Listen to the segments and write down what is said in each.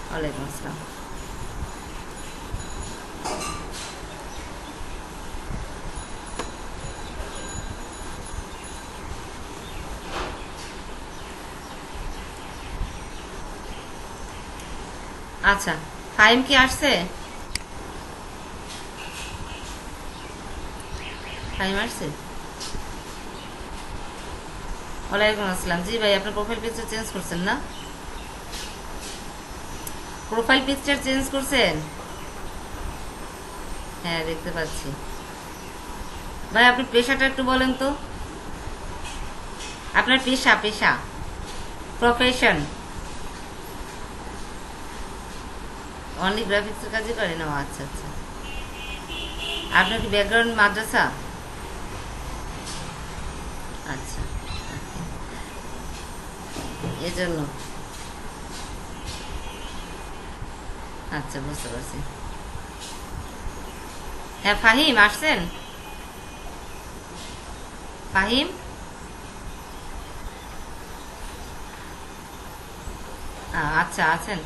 ওয়ালাইকুম আসসালাম। আচ্ছা, ফাহিম কি আসছে? ফাহিম আসছে? ওয়ালাইকুম আসসালাম। জি ভাই, আপনার প্রোফাইল পিকচার চেঞ্জ করছেন না? প্রোফাইল পিকচার চেঞ্জ করছেন? হ্যাঁ, দেখতে পাচ্ছি। ভাই, আপনি পেশাটা একটু বলেন তো। আপনার পেশা পেশা প্রফেশন। অনলি গ্রাফিক্সের কাজই করেন? ও আচ্ছা আচ্ছা। আপনার কি ব্যাকগ্রাউন্ড মাদ্রাসা? আচ্ছা, এজন্য। আচ্ছা, বুঝতে পারছি। হ্যাঁ, ফাহিম আসছেন? ফাহিম, আচ্ছা আছেন।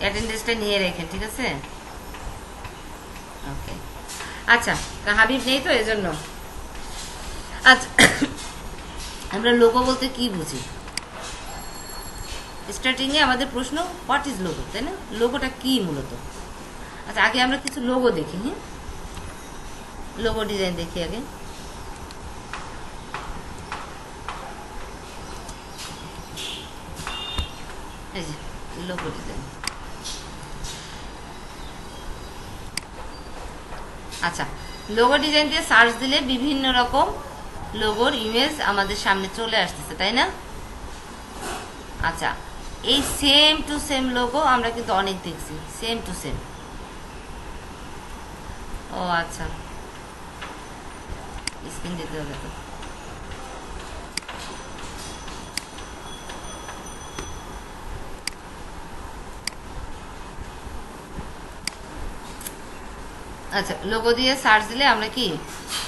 অ্যাটেন্ডেন্সটা নিয়ে রেখেন, ঠিক আছে? ওকে। আচ্ছা, তা হাবিব নেই তো এজন্য। আচ্ছা, আমরা লোগো বলতে কি বুঝি? স্টার্টিংয়ে আমাদের প্রশ্ন, হোয়াট ইজ লোগো, তাই না? লোগোটা কি মূলত? আচ্ছা, আগে আমরা কিছু লোগো দেখি। হ্যাঁ, লোগো ডিজাইন দেখি আগে। এই যে লোগো ডিজাইন। আচ্ছা, লোগো ডিজাইন দিয়ে সার্চ দিলে বিভিন্ন রকম লোগোর ইমেজ আমাদের সামনে চলে আসতেছে, তাই না? আচ্ছা, এই সেম টু সেম লোগো আমরা কিন্তু অনেক দেখছি, সেম টু সেম। ও আচ্ছা, স্ক্রিন দিতে হবে তো। আচ্ছা, লোগো দিয়ে সার্চ দিলে আমরা কি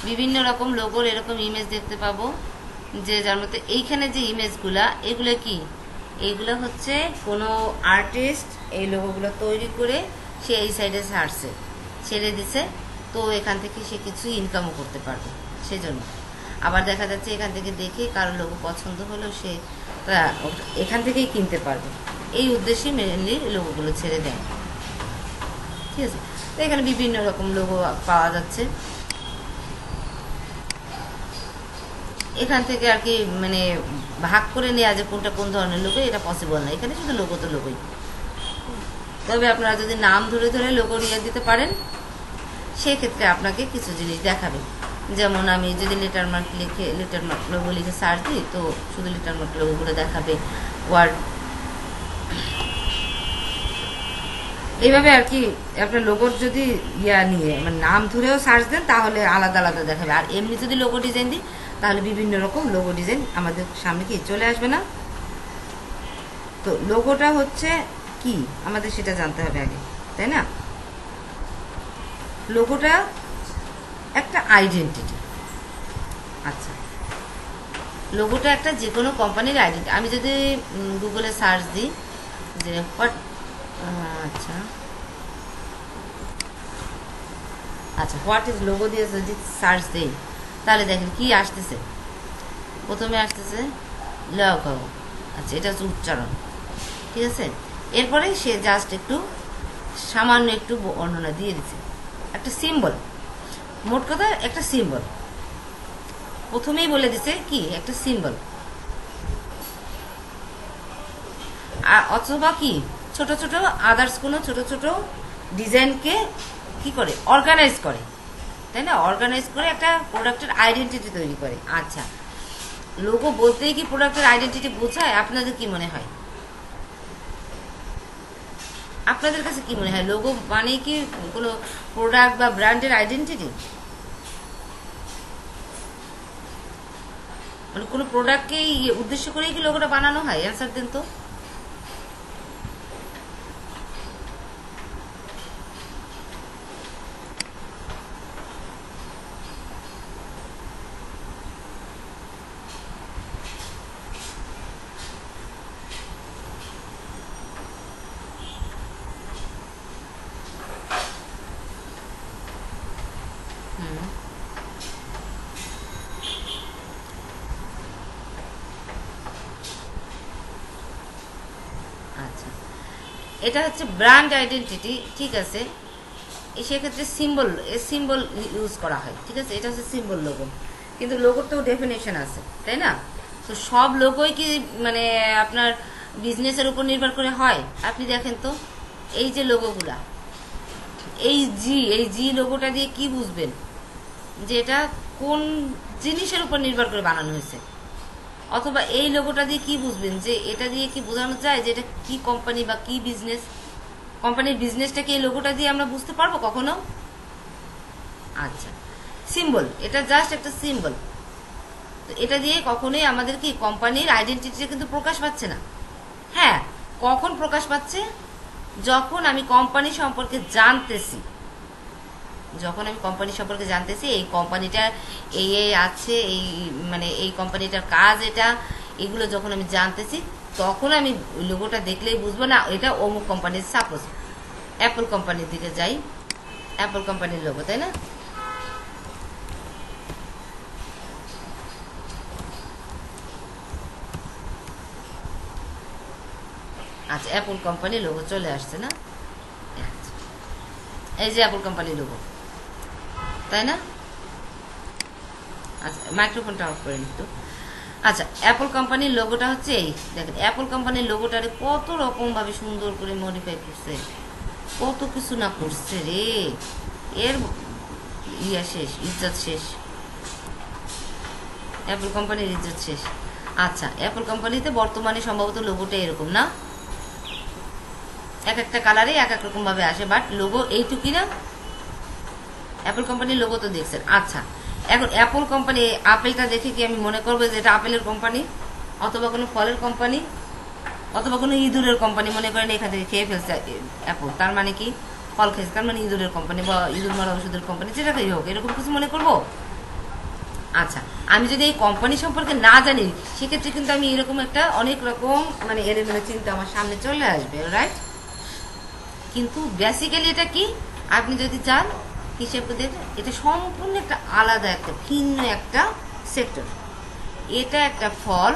বিভিন্ন রকম লোগোর এরকম ইমেজ দেখতে পাবো। যে যার মধ্যে এইখানে যে ইমেজগুলা, এগুলো কি, এইগুলো হচ্ছে কোনো আর্টিস্ট এই লোগোগুলো তৈরি করে সে এই সাইডে ছাড়ছে, ছেড়ে দিছে। তো এখান থেকে সে কিছু ইনকামও করতে পারবে সেজন্য। আবার দেখা যাচ্ছে এখান থেকে দেখে কারো লোগো পছন্দ হলেও সে এখান থেকেই কিনতে পারবে। এই উদ্দেশ্যে মেনলি লোগোগুলো ছেড়ে দেয়, ঠিক আছে? তো এখানে বিভিন্ন রকম লোগো পাওয়া যাচ্ছে। এখান থেকে আর কি মানে ভাগ করে নেওয়া যে কোনটা কোন ধরনের লোগো, এটা পসিবল না। এখানে শুধু লোগো তো লোগোই। তবে আপনারা যদি নাম ধরে ধরে লোগো নিয়ে দিতে পারেন, সেক্ষেত্রে আপনাকে কিছু জিনিস দেখাবে। যেমন আমি যদি লেটার মার্ক লিখে, লেটার মার্ক লোগো লিখে সার্চ দিই, তো শুধু লেটার মার্ক লোগোগুলো দেখাবে। ওয়ার্ড, এইভাবে আর কি। আপনার লোগোর যদি নিয়ে মানে নাম ধরেও সার্চ দেন, তাহলে আলাদা আলাদা দেখাবে। আর এমনি যদি লোগো ডিজাইন দিই, তাহলে বিভিন্ন রকম লোগো ডিজাইন আমাদের সামনে কি চলে আসবে না? তো লোগোটা হচ্ছে কি, আমাদের সেটা জানতে হবে আগে, তাই না? লোগোটা একটা আইডেন্টিটি। আচ্ছা, লোগোটা একটা যে কোনো কোম্পানির আইডেন্টিটি। আমি যদি গুগলে সার্চ দিই যে হোয়াট, আচ্ছা আচ্ছা, হোয়াট ইজ লোগো দিয়ে যদি সার্চ দেই, তাহলে দেখেন কি আসতেছে। প্রথমে আসতেছে লোগো। আচ্ছা, এটা হচ্ছে উচ্চারণ, ঠিক আছে? এরপরে সে জাস্ট একটু সামান্য একটু বর্ণনা দিয়ে দিচ্ছে, একটা সিম্বল। মোট কথা একটা সিম্বল প্রথমেই বলে দিছে, কি একটা সিম্বল। অথবা কি ছোট ছোট আদার্স কোনো ছোট ছোট ডিজাইনকে কি করে অর্গানাইজ করে, তাই না? অর্গানাইজ করে একটা প্রোডাক্টের আইডেন্টিটি তৈরি করে। আচ্ছা, লোগো বলতেই কি প্রোডাক্টের আইডেন্টিটি বোঝায়? আপনাদের কি মনে হয়? আপনাদের কাছে কি মনে হয়, লোগো মানে কি কোনো প্রোডাক্ট বা ব্র্যান্ডের আইডেন্টিটি? মানে কোনো প্রোডাক্টকেই উদ্দেশ্য করেই কি লোগোটা বানানো হয়? অ্যান্সার দেন তো। এটা হচ্ছে ব্র্যান্ড আইডেন্টিটি, ঠিক আছে। সেক্ষেত্রে সিম্বল ইউজ করা হয়, ঠিক আছে। এটা হচ্ছে সিম্বল লোগো, কিন্তু লোগোর তো ডেফিনেশন আছে, তাই না? তো সব লোগোই কি মানে আপনার বিজনেসের উপর নির্ভর করে হয়? আপনি দেখেন তো এই যে লোগোগুলা, এই জি লোগোটা দিয়ে কি বুঝবেন যে এটা কোন জিনিসের উপর নির্ভর করে বানানো হয়েছে? অথবা এই লোগোটা দিয়ে কি বুঝবেন যে এটা দিয়ে কি বোঝানো যায় যে এটা কি কোম্পানি বা কি বিজনেস? কোম্পানির বিজনেসটাকে এই লোগোটা দিয়ে আমরা বুঝতে পারবো কখনো? আচ্ছা, সিম্বল, এটা জাস্ট একটা সিম্বল। তো এটা দিয়ে কখনোই আমাদের কি কোম্পানির আইডেন্টিটিটা কিন্তু প্রকাশ পাচ্ছে না। হ্যাঁ, কখন প্রকাশ পাচ্ছে? যখন আমি কোম্পানি সম্পর্কে জানতেছি, এই কোম্পানিটা এই আছে, এই মানে এই কোম্পানিটার কাজ এটা, এগুলো যখন আমি জানতেছি, তখন আমি ওই লোগোটা দেখলেই বুঝবো না এটা অমুক কোম্পানির। সাপোজ অ্যাপল কোম্পানির দিকে যাই, অ্যাপল কোম্পানির লোগো, তাই না? আচ্ছা, অ্যাপল কোম্পানির লোগো চলে আসছে না? আচ্ছা, এই যে অ্যাপল কোম্পানির লোগো, তাই না? আচ্ছা, মাইক্রোফোনটা অফ করে নিত। আচ্ছা, অ্যাপল কোম্পানির লোগোটা হচ্ছে এই দেখেন, অ্যাপল কোম্পানির লোগোটারে কত রকম ভাবে সুন্দর করে মডিফাই করছে, কত কিছু না করছে রে। এর শেষ, ইজ্জত শেষ, অ্যাপল কোম্পানির ইজ্জত শেষ। আচ্ছা, অ্যাপল কোম্পানিতে বর্তমানে সম্ভবত লোগোটা এরকম না, এক একটা কালারে এক এক রকম ভাবে আসে, বাট লোগো এইটুকুই না। অ্যাপল কোম্পানির লোগো তো দেখছেন। আচ্ছা, এখন অ্যাপল কোম্পানি, আপেলটা দেখে কি আমি মনে করবো যে এটা আপেলের কোম্পানি, অথবা কোনো ফলের কোম্পানি, অথবা কোনো ইঁদুরের কোম্পানি? মনে করেন এখান থেকে খেয়ে ফেলছে অ্যাপল, তার মানে কি ফল খেয়েছে, তার মানে ইঁদুরের কোম্পানি বা ইঁদুর মারা ওষুধের কোম্পানি, যেটাকেই হোক, এরকম কিছু মনে করবো? আচ্ছা, আমি যদি এই কোম্পানি সম্পর্কে না জানি, সেক্ষেত্রে কিন্তু আমি এরকম একটা অনেক রকম মানে এলোমেলো চিন্তা আমার সামনে চলে আসবে, রাইট? কিন্তু বেসিক্যালি এটা কি, আপনি যদি চান হিসেব করে, এটা সম্পূর্ণ একটা আলাদা, একটা ভিন্ন একটা সেক্টর। এটা একটা ফল,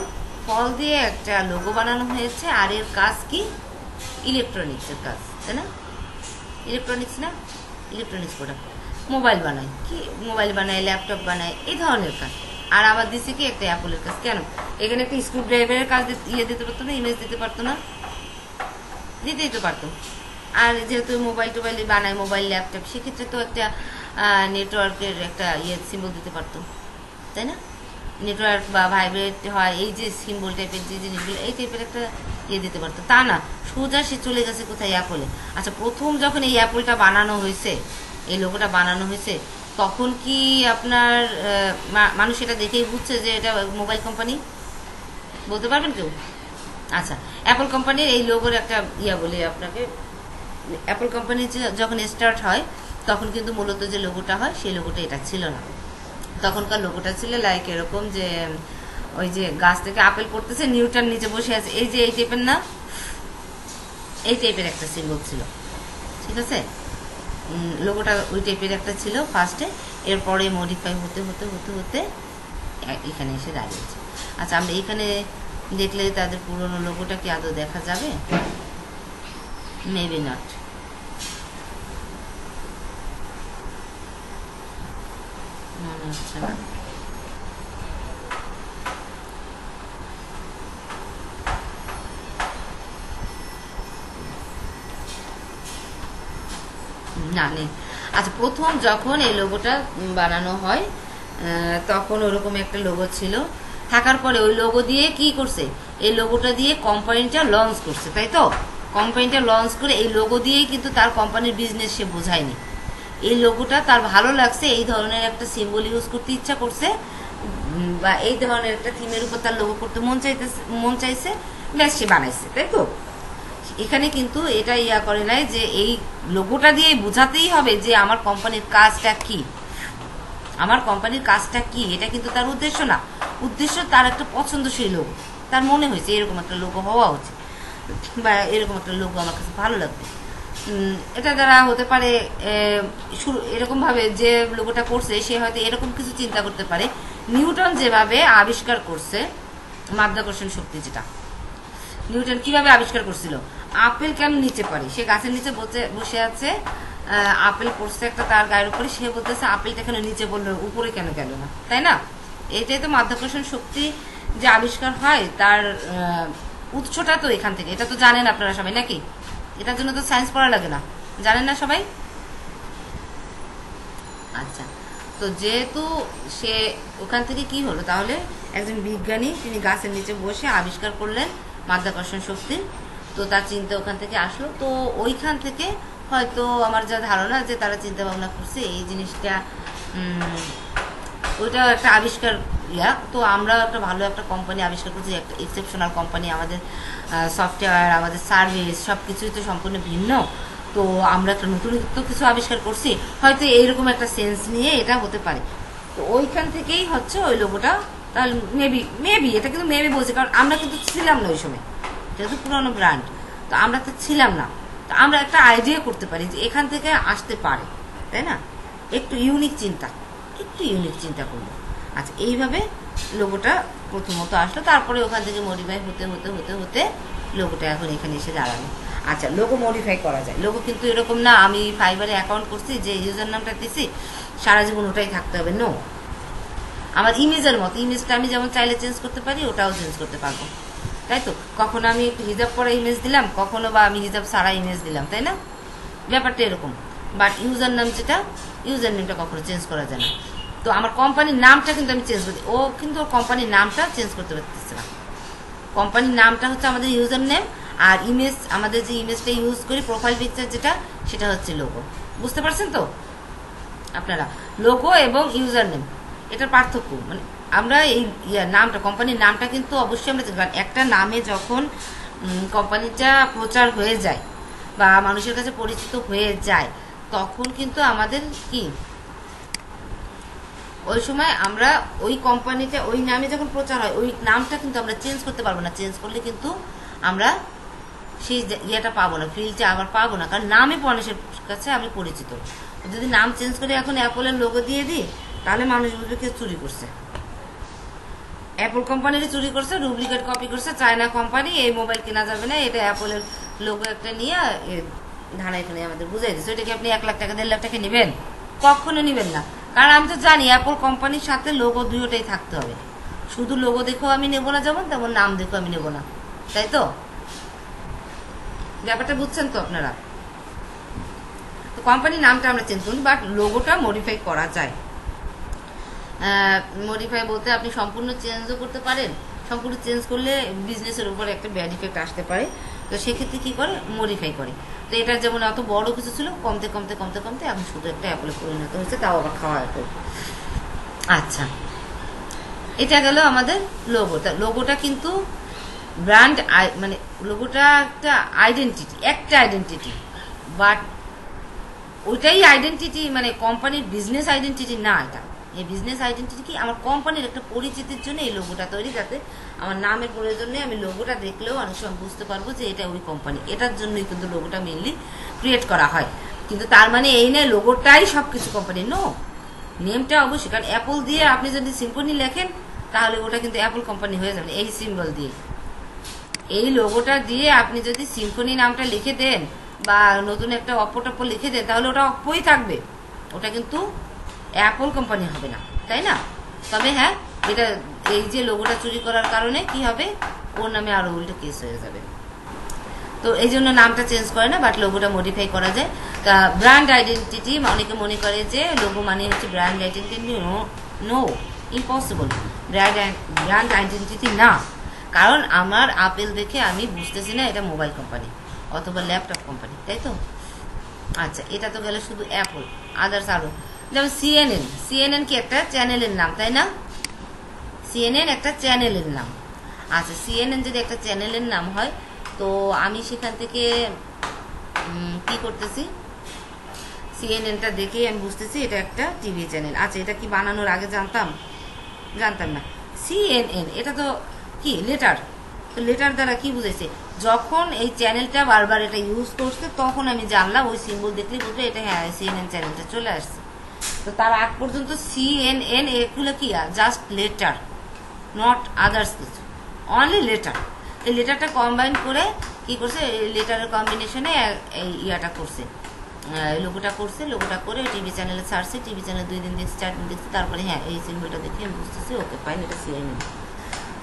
ফল দিয়ে একটা লোগো বানানো হয়েছে, আর এর কাজ কি? ইলেকট্রনিক্সের কাজ, তাই না? ইলেকট্রনিক্স না, ইলেকট্রনিক্স প্রোডাক্ট, মোবাইল বানায়, কি মোবাইল বানায়, ল্যাপটপ বানায়, এই ধরনের কাজ। আর আবার দিছে কি একটা অ্যাপলের কাজ। কেন এখানে একটা স্ক্রু ড্রাইভারের কাজ দিতে পারতো না? ইমেজ দিতে পারতো না? দিতেই তো পারতো। আর যেহেতু মোবাইল টোবাইল বানায়, মোবাইল ল্যাপটপ, সেক্ষেত্রে তো একটা নেটওয়ার্কের একটা সিম্বল দিতে পারতো, তাই না? নেটওয়ার্ক বা ভাইব্রেট হয়, এই যে সিম্বল টাইপের যে জিনিসগুলো, এই টাইপের একটা দিতে পারতো। তা না, সোজা সে চলে গেছে কোথায়? অ্যাপলে। আচ্ছা, প্রথম যখন এই অ্যাপলটা বানানো হয়েছে, এই লোগোটা বানানো হয়েছে, তখন কি আপনার মানুষ এটা দেখেই বুঝছে যে এটা মোবাইল কোম্পানি? বলতে পারবেন কেউ? আচ্ছা, অ্যাপল কোম্পানির এই লোগোর একটা বলি আপনাকে। অ্যাপল কোম্পানি যখন স্টার্ট হয়, তখন কিন্তু মূলত যে লোগোটা হয়, সেই লোগোটা এটা ছিল না। তখনকার লোগোটা ছিল লাইক এরকম, যে ওই যে গাছ থেকে আপেল পড়তেছে, নিউটন নিচে বসে আছে, এই যে এই টাইপের না, এই টাইপের একটা সিম্বল ছিল, ঠিক আছে? লোগোটা ওই টাইপের একটা ছিল ফার্স্টে, এরপরে মডিফাই হতে হতে হতে হতে এখানে এসে দাঁড়িয়েছে। আচ্ছা, আমরা এখানে দেখলে তাদের পুরনো লোগোটা কি আদৌ দেখা যাবে? Maybe not. মনে হচ্ছে না। না, নেই। আচ্ছা, প্রথম যখন এই লোগোটা বানানো হয়, তখন ওরকম একটা লোগো ছিল, থাকার পরে ওই লোগো দিয়ে কি করছে, এই লোগোটা দিয়ে কোম্পানিটা লঞ্চ করছে, তাই তো? কোম্পানিটা লঞ্চ করে এই লোগো দিয়েই কিন্তু তার কোম্পানির বিজনেস সে বোঝায়নি। এই লোগোটা তার ভালো লাগছে, এই ধরনের একটা সিম্বল ইউজ করতে ইচ্ছা করছে, বা এই ধরনের একটা থিমের উপর তার লোগো করতে মন চাইছে, ব্যাস সে বানাইছে, তাই তো? এখানে কিন্তু এটা করে নাই যে এই লোগোটা দিয়ে বোঝাতেই হবে যে আমার কোম্পানির কাজটা কি, আমার কোম্পানির কাজটা কি। এটা কিন্তু তার উদ্দেশ্য না। উদ্দেশ্য তার একটা পছন্দসই লোগো, তার মনে হয়েছে এরকম একটা লোগো হওয়া উচিত, বা এরকম একটা লোগো আমার কাছে ভালো লাগবে। এটা দ্বারা হতে পারে এরকম ভাবে যে লোগোটা করছে, সে হয়তো এরকম কিছু চিন্তা করতে পারে, নিউটন যেভাবে আবিষ্কার করছে মাধ্যাকর্ষণ শক্তি, যেটা নিউটন কিভাবে আবিষ্কার করছিল, আপেল কেন নিচে পারি, সে গাছের নিচে বসে আছে, আপেল পড়ছে একটা তার গায়ের উপরে, সে বলতেছে আপেলটা কেন নিচে পড়লো, উপরে কেন গেল না, তাই না? এটাই তো মাধ্যাকর্ষণ শক্তি যে আবিষ্কার হয়, তার উৎসটা তো এখান থেকে। এটা তো জানেন আপনারা সবাই নাকি? এটার জন্য তো সায়েন্স পড়া লাগে না, জানেন না সবাই? আচ্ছা, তো যেহেতু সে ওখান থেকে কি হলো তাহলে, একজন বিজ্ঞানী তিনি গাছের নিচে বসে আবিষ্কার করলেন মাধ্যাকর্ষণ শক্তি, তো তার চিন্তা ওখান থেকে আসলো। তো ওইখান থেকে হয়তো আমার যা ধারণা যে তারা চিন্তা ভাবনা করছে এই জিনিসটা, ওইটা একটা আবিষ্কার তো আমরা একটা ভালো একটা কোম্পানি আবিষ্কার করছি, একটা এক্সেপশনাল কোম্পানি, আমাদের সফটওয়্যার, আমাদের সার্ভিস সব কিছুই তো সম্পূর্ণ ভিন্ন। তো আমরা একটা নতুনত্ব কিছু আবিষ্কার করছি, হয়তো এইরকম একটা সেন্স নিয়ে এটা হতে পারে। তো ওইখান থেকেই হচ্ছে ওই লোগোটা, তাহলে মেবি এটা কিন্তু মেবি বলছি, কারণ আমরা কিন্তু ছিলাম না ওই সময়, যেহেতু পুরোনো ব্র্যান্ড, তো আমরা তো ছিলাম না। তো আমরা একটা আইডিয়া করতে পারি যে এখান থেকে আসতে পারে, তাই না? একটু ইউনিক চিন্তা করবো। আচ্ছা, এইভাবে লোগোটা প্রথমত আসলো, তারপরে ওখান থেকে মডিফাই হতে হতে হতে হতে লোগোটা এখন এখানে এসে দাঁড়ালো। আচ্ছা, লোগো মডিফাই করা যায়। লোগো কিন্তু এরকম না আমি ফাইবারে অ্যাকাউন্ট করছি, যে ইউজার নামটা দিছি সারা জীবন ওটাই থাকতে হবে, নো। আমার ইমেজের মতো, ইমেজটা আমি যেমন চাইলে চেঞ্জ করতে পারি, ওটাও চেঞ্জ করতে পারবো, তাই তো? কখনো আমি হিজাব পরা ইমেজ দিলাম, কখনো বা আমি হিজাব ছাড়া ইমেজ দিলাম, তাই না? ব্যাপারটা এরকম। বাট ইউজার নাম যেটা, ইউজার নেমটা কখনো চেঞ্জ করা যায় না। তো আমার কোম্পানির নামটা কিন্তু আমি চেঞ্জ করতে, ও কিন্তু ওর কোম্পানির নামটা চেঞ্জ করতে পারতেছে না। কোম্পানির নামটা হচ্ছে আমাদের ইউজার নেম, আর ইমেজ, আমাদের যে ইমেজটা ইউজ করি প্রোফাইল পিকচার যেটা, সেটা হচ্ছে লোগো। বুঝতে পারছেন তো আপনারা? লোগো এবং ইউজার নেম এটার পার্থক্য, মানে আমরা এই নামটা, কোম্পানির নামটা কিন্তু অবশ্যই আমরা, একটা নামে যখন কোম্পানিটা প্রচার হয়ে যায় বা মানুষের কাছে পরিচিত হয়ে যায়, তখন কিন্তু আমাদের কি, ওই সময় আমরা ওই কোম্পানিতে ওই নামে যখন প্রচার হয়, ওই নামটা কিন্তু আমরা চেঞ্জ করতে পারবো না। চেঞ্জ করলে কিন্তু আমরা সেই ইয়েটা পাবো না, ফিলটা আবার পাবো না, কারণ নামে মানুষের কাছে আমি পরিচিত। যদি নাম চেঞ্জ করে এখন অ্যাপলের লোগো দিয়ে দিই, তাহলে মানুষ বুঝবে কেউ চুরি করছে, অ্যাপল কোম্পানির চুরি করছে, ডুপ্লিকেট কপি করছে, চায়না কোম্পানি, এই মোবাইল কেনা যাবে না, এটা অ্যাপলের লোগো একটা নিয়ে ধারা এখানে আমাদের বুঝাই দিচ্ছে। ওইটাকে আপনি 1 লাখ টাকা 1.5 লাখ টাকা নেবেন? কখনো নেবেন না, কারণ আমি তো জানি অ্যাপল কোম্পানির সাথে লোগো দুটোটাই থাকতে হবে। শুধু লোগো দেখেও আমি নেবো না যেমন, তেমন নাম দেখেও আমি নেবো না, তাই তো? ব্যাপারটা বুঝছেন তো আপনারা? তো কোম্পানির নামটা আমরা চেঞ্জ করি, বাট লোগোটা মডিফাই করা যায়। মডিফাই বলতে আপনি সম্পূর্ণ চেঞ্জও করতে পারেন, সম্পূর্ণ চেঞ্জ করলে বিজনেসের উপর একটা ব্যাড ইফেক্ট আসতে পারে, তো সেক্ষেত্রে কি করে, মডিফাই করে। তো এটা যেমন এত বড় কিছু ছিল, কমতে কমতে কমতে কমতে এখন শুধু একটা অ্যাপলে পরিণত হয়েছে, তাও আবার খাওয়া অ্যাপল। আচ্ছা, এটা গেল আমাদের লোগোটা। লোগোটা কিন্তু ব্র্যান্ড, মানে লোগোটা একটা আইডেন্টিটি, বাট ওইটাই আইডেন্টিটি, মানে কোম্পানির বিজনেস আইডেন্টিটি না। এটা এই বিজনেস আইডেন্টিটি কি, আমার কোম্পানির একটা পরিচিতির জন্য এই লোগোটা তৈরি, যাতে আমার নামের প্রয়োজন নেই, আমি লোগোটা দেখলেও অনেক সময় বুঝতে পারবো যে এটা ওই কোম্পানি। এটার জন্যই কিন্তু লোগোটা মেনলি ক্রিয়েট করা হয়। কিন্তু তার মানে এই নয় লোগোটাই সবকিছু কোম্পানি, নো। নেমটা অবশ্যই, কারণ অ্যাপল দিয়ে আপনি যদি সিম্ফনি লেখেন, তাহলে ওটা কিন্তু অ্যাপল কোম্পানি হয়ে যাবে এই সিম্বল দিয়ে। এই লোগোটা দিয়ে আপনি যদি সিম্ফনি নামটা লিখে দেন বা নতুন একটা অপো টপো লিখে দেন, তাহলে ওটা অপোই থাকবে, ওটা কিন্তু অ্যাপল কোম্পানি হবে না, তাই না? তবে হ্যাঁ, এটা এই যে লোগোটা চুরি করার কারণে কি হবে, ওর নামে আরো উল্টো কেস হয়ে যাবে। তো এই জন্য নামটা চেঞ্জ করে না, বাট লোগোটা মডিফাই করা যায়। তা ব্র্যান্ড আইডেন্টিটি, অনেকে মনে করে যে লোগো মানে হচ্ছে brand identity, no, impossible. Brand identity না, কারণ আমার আপেল দেখে আমি বুঝতেছি না এটা মোবাইল কোম্পানি অথবা ল্যাপটপ কোম্পানি, তাই তো? আচ্ছা, এটা তো গেল শুধু অ্যাপল, আদার্স আরো, যেমন সিএনএন কি একটা চ্যানেলের নাম, তাই না? সিএনএন একটা চ্যানেলের নাম। আচ্ছা, সিএনএন যদি একটা চ্যানেলের নাম হয়, তো আমি সেখান থেকে কি করতেছি, সিএনএনটা দেখে আমি বুঝতেছি এটা একটা টিভি চ্যানেল। আচ্ছা, এটা কি বানানোর আগে জানতাম না। সিএনএন এটা তো কি লেটার, তো লেটার দ্বারা কি বুঝেছে, যখন এই চ্যানেলটা বারবার এটা ইউজ করছে, তখন আমি জানলাম, ওই সিম্বল দেখলেই বুঝবে এটা হ্যাঁ সিএনএন চ্যানেলটা চলে আসছে। তো তার আগ পর্যন্ত সিএনএন এগুলো কি জাস্ট লেটার, নট আদার্স কিছু, অনলি লেটার। এই লেটারটা কম্বাইন করে কি করছে, লেটারের কম্বিনেশনে এই ইয়াটা করছে, লোগোটা করছে। লোগোটা করে টিভি চ্যানেলে ছাড়ছে, টিভি চ্যানেল 2 দিন দেখছে, 4 দিন দেখছে, তারপরে হ্যাঁ এই সিম্বলটা দেখে আমি বুঝতেছি ওকে ফাইন, এটা সিএনএন।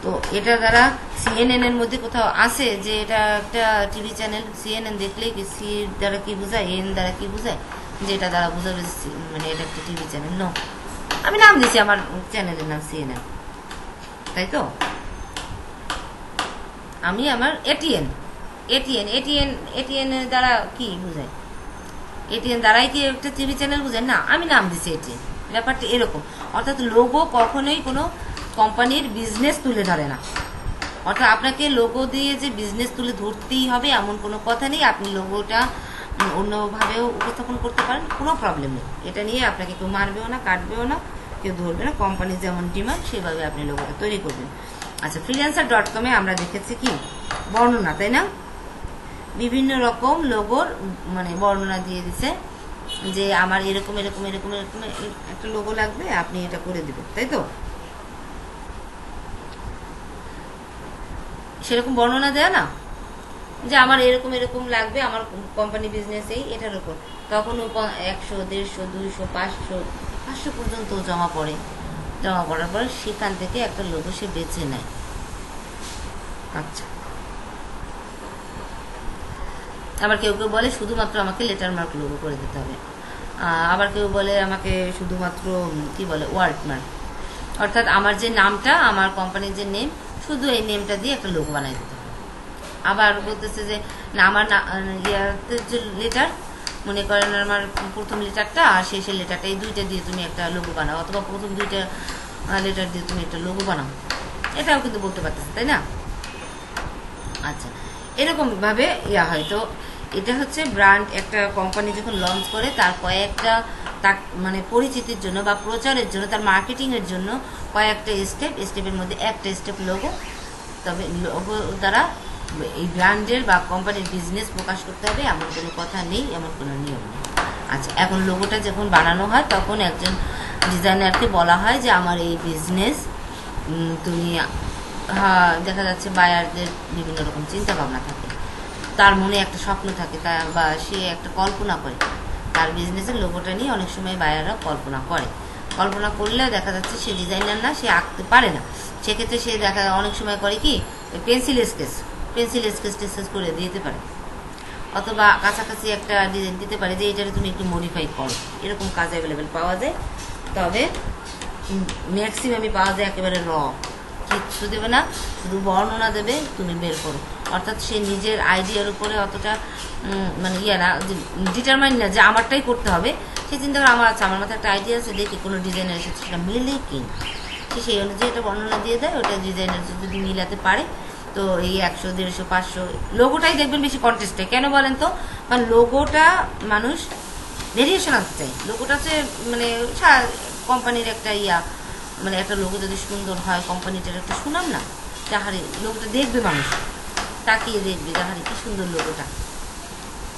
তো এটা দ্বারা সিএনএন এর মধ্যে কোথাও আছে যে এটা একটা টিভি চ্যানেল, সিএনএন দেখলেই কি সি দ্বারা কি বোঝায়, এন দ্বারা কি বোঝায়, যে এটা দ্বারা বোঝাবে মানে এটা একটা টিভি চ্যানেল? নো, আমি নাম দিছি আমার চ্যানেলের নাম সিএনএন, তাই তো? আমি আমার এটিএন এটিএন এটিএন এটিএন এর দ্বারা কি বোঝায়? এটিএন দ্বারাই কি একটা টিভি চ্যানেল বোঝায়? না, আমি নাম দিছি এটিএন। ব্যাপারটা এরকম। অর্থাৎ লোগো কখনোই কোনো কোম্পানির বিজনেস তুলে ধরে না। অর্থাৎ আপনাকে লোগো দিয়ে যে বিজনেস তুলে ধরতেই হবে এমন কোনো কথা নেই। আপনি লোগোটা অন্যভাবেও উপস্থাপন করতে পারেন, কোনো প্রবলেম নেই। এটা নিয়ে আপনাকে কেউ মারবেও না, কাটবেও না, কেউ ধরবে না। কোম্পানির যেমন ডিমান্ড সেভাবে আপনি লোগোটা তৈরি করবেন। আচ্ছা, freelancer.com-এ আমরা দেখেছি কি বর্ণনা, তাই না? বিভিন্ন রকম লোগোর মানে বর্ণনা দিয়ে দিছে যে আমার এরকম এরকম এরকম এরকম একটা লোগো লাগবে, আপনি এটা করে দিবেন, তাই তো? সেরকম বর্ণনা দেয় না যে আমার এরকম এরকম লাগবে, আমার কোম্পানি বিজনেসেই এটার উপর। তখন 100, 150, 200, 500 পর্যন্ত জমা পড়ে। জমা পড়ার পরে সেখান থেকে একটা লোগো সে বেছে নেয়। আচ্ছা, আবার কেউ কেউ বলে শুধুমাত্র আমাকে লেটার মার্ক লোগো করে দিতে হবে। আবার কেউ বলে আমাকে শুধুমাত্র কি বলে ওয়ার্ড মার্ক, অর্থাৎ আমার যে নামটা, আমার কোম্পানির যে নেম, শুধু এই নেমটা দিয়ে একটা লোগো বানাই দিতে হবে। আবার বলতেছে যে না আমার ইয়াতে যে লেটার, মনে করেন আমার প্রথম লেটারটা আর শেষের লেটারটা, এই দুইটা দিয়ে তুমি একটা লোগো বানাও, অথবা প্রথম 2টা লেটার দিয়ে তুমি একটা লোগো বানাও, এটাও কিন্তু বলতে পারতেছে, তাই না? আচ্ছা, এরকম ভাবে ইয়া হয়। তো এটা হচ্ছে ব্র্যান্ড, একটা কোম্পানি যখন লঞ্চ করে তার কয়েকটা তার মানে পরিচিতির জন্য বা প্রচারের জন্য, তার মার্কেটিং এর জন্য কয়েকটা স্টেপের মধ্যে একটা স্টেপ লোগো। তবে লোগো দ্বারা এই ব্র্যান্ডের বা কোম্পানির বিজনেস প্রকাশ করতে হবে এমন কোনো কথা নেই, এমন কোনো নিয়ম নেই। আচ্ছা, এখন লোগোটা যখন বানানো হয় তখন একজন ডিজাইনারকে বলা হয় যে আমার এই বিজনেস তুমি, হ্যাঁ দেখা যাচ্ছে বায়ারদের বিভিন্ন রকম চিন্তা ভাবনা থাকে, তার মনে একটা স্বপ্ন থাকে, তা বা সে একটা কল্পনা করে তার বিজনেসের লোগোটা নিয়ে। অনেক সময় বায়াররা কল্পনা করে, কল্পনা করলেও দেখা যাচ্ছে সে ডিজাইনার না, সে আঁকতে পারে না। সেক্ষেত্রে সে দেখা অনেক সময় করে কি পেন্সিল স্কেচ টেস্ট করে দিতে পারে, অথবা কাছাকাছি একটা ডিজাইন দিতে পারে যে এটারে তুমি একটু মডিফাই করো। এরকম কাজ অ্যাভেলেবেল পাওয়া যায়, তবে ম্যাক্সিমামই পাওয়া যায় একেবারে কিচ্ছু দেবে না, শুধু বর্ণনা দেবে, তুমি বের করো। অর্থাৎ সে নিজের আইডিয়ার উপরে অতটা মানে ইয়ে না, ডিটারমাইন না যে আমারটাই করতে হবে। সে চিন্তা করে আমার, আচ্ছা আমার মাথায় একটা আইডিয়া আছে, দেখি কোনো ডিজাইনার এসেছে সেটা মিলে কিনা, সে সেই অনুযায়ী একটা বর্ণনা দিয়ে দেয়। ওটা ডিজাইনার যদি মিলাতে পারে তো এই 100, 150, 500 লোগোটাই দেখবেন বেশি কন্টেস্টে। কেন বলেন তো? কারণ লোগোটা মানুষ ভেরিয়েশন আনতে চাই। লোগোটা হচ্ছে মানে কোম্পানির একটা ইয়া, মানে একটা লোগো যদি সুন্দর হয়, কোম্পানিটার একটা সুনাম না, যাহারে লোগোটা দেখবে মানুষ, তাকিয়ে দেখবে যাহারে কি সুন্দর লোগোটা।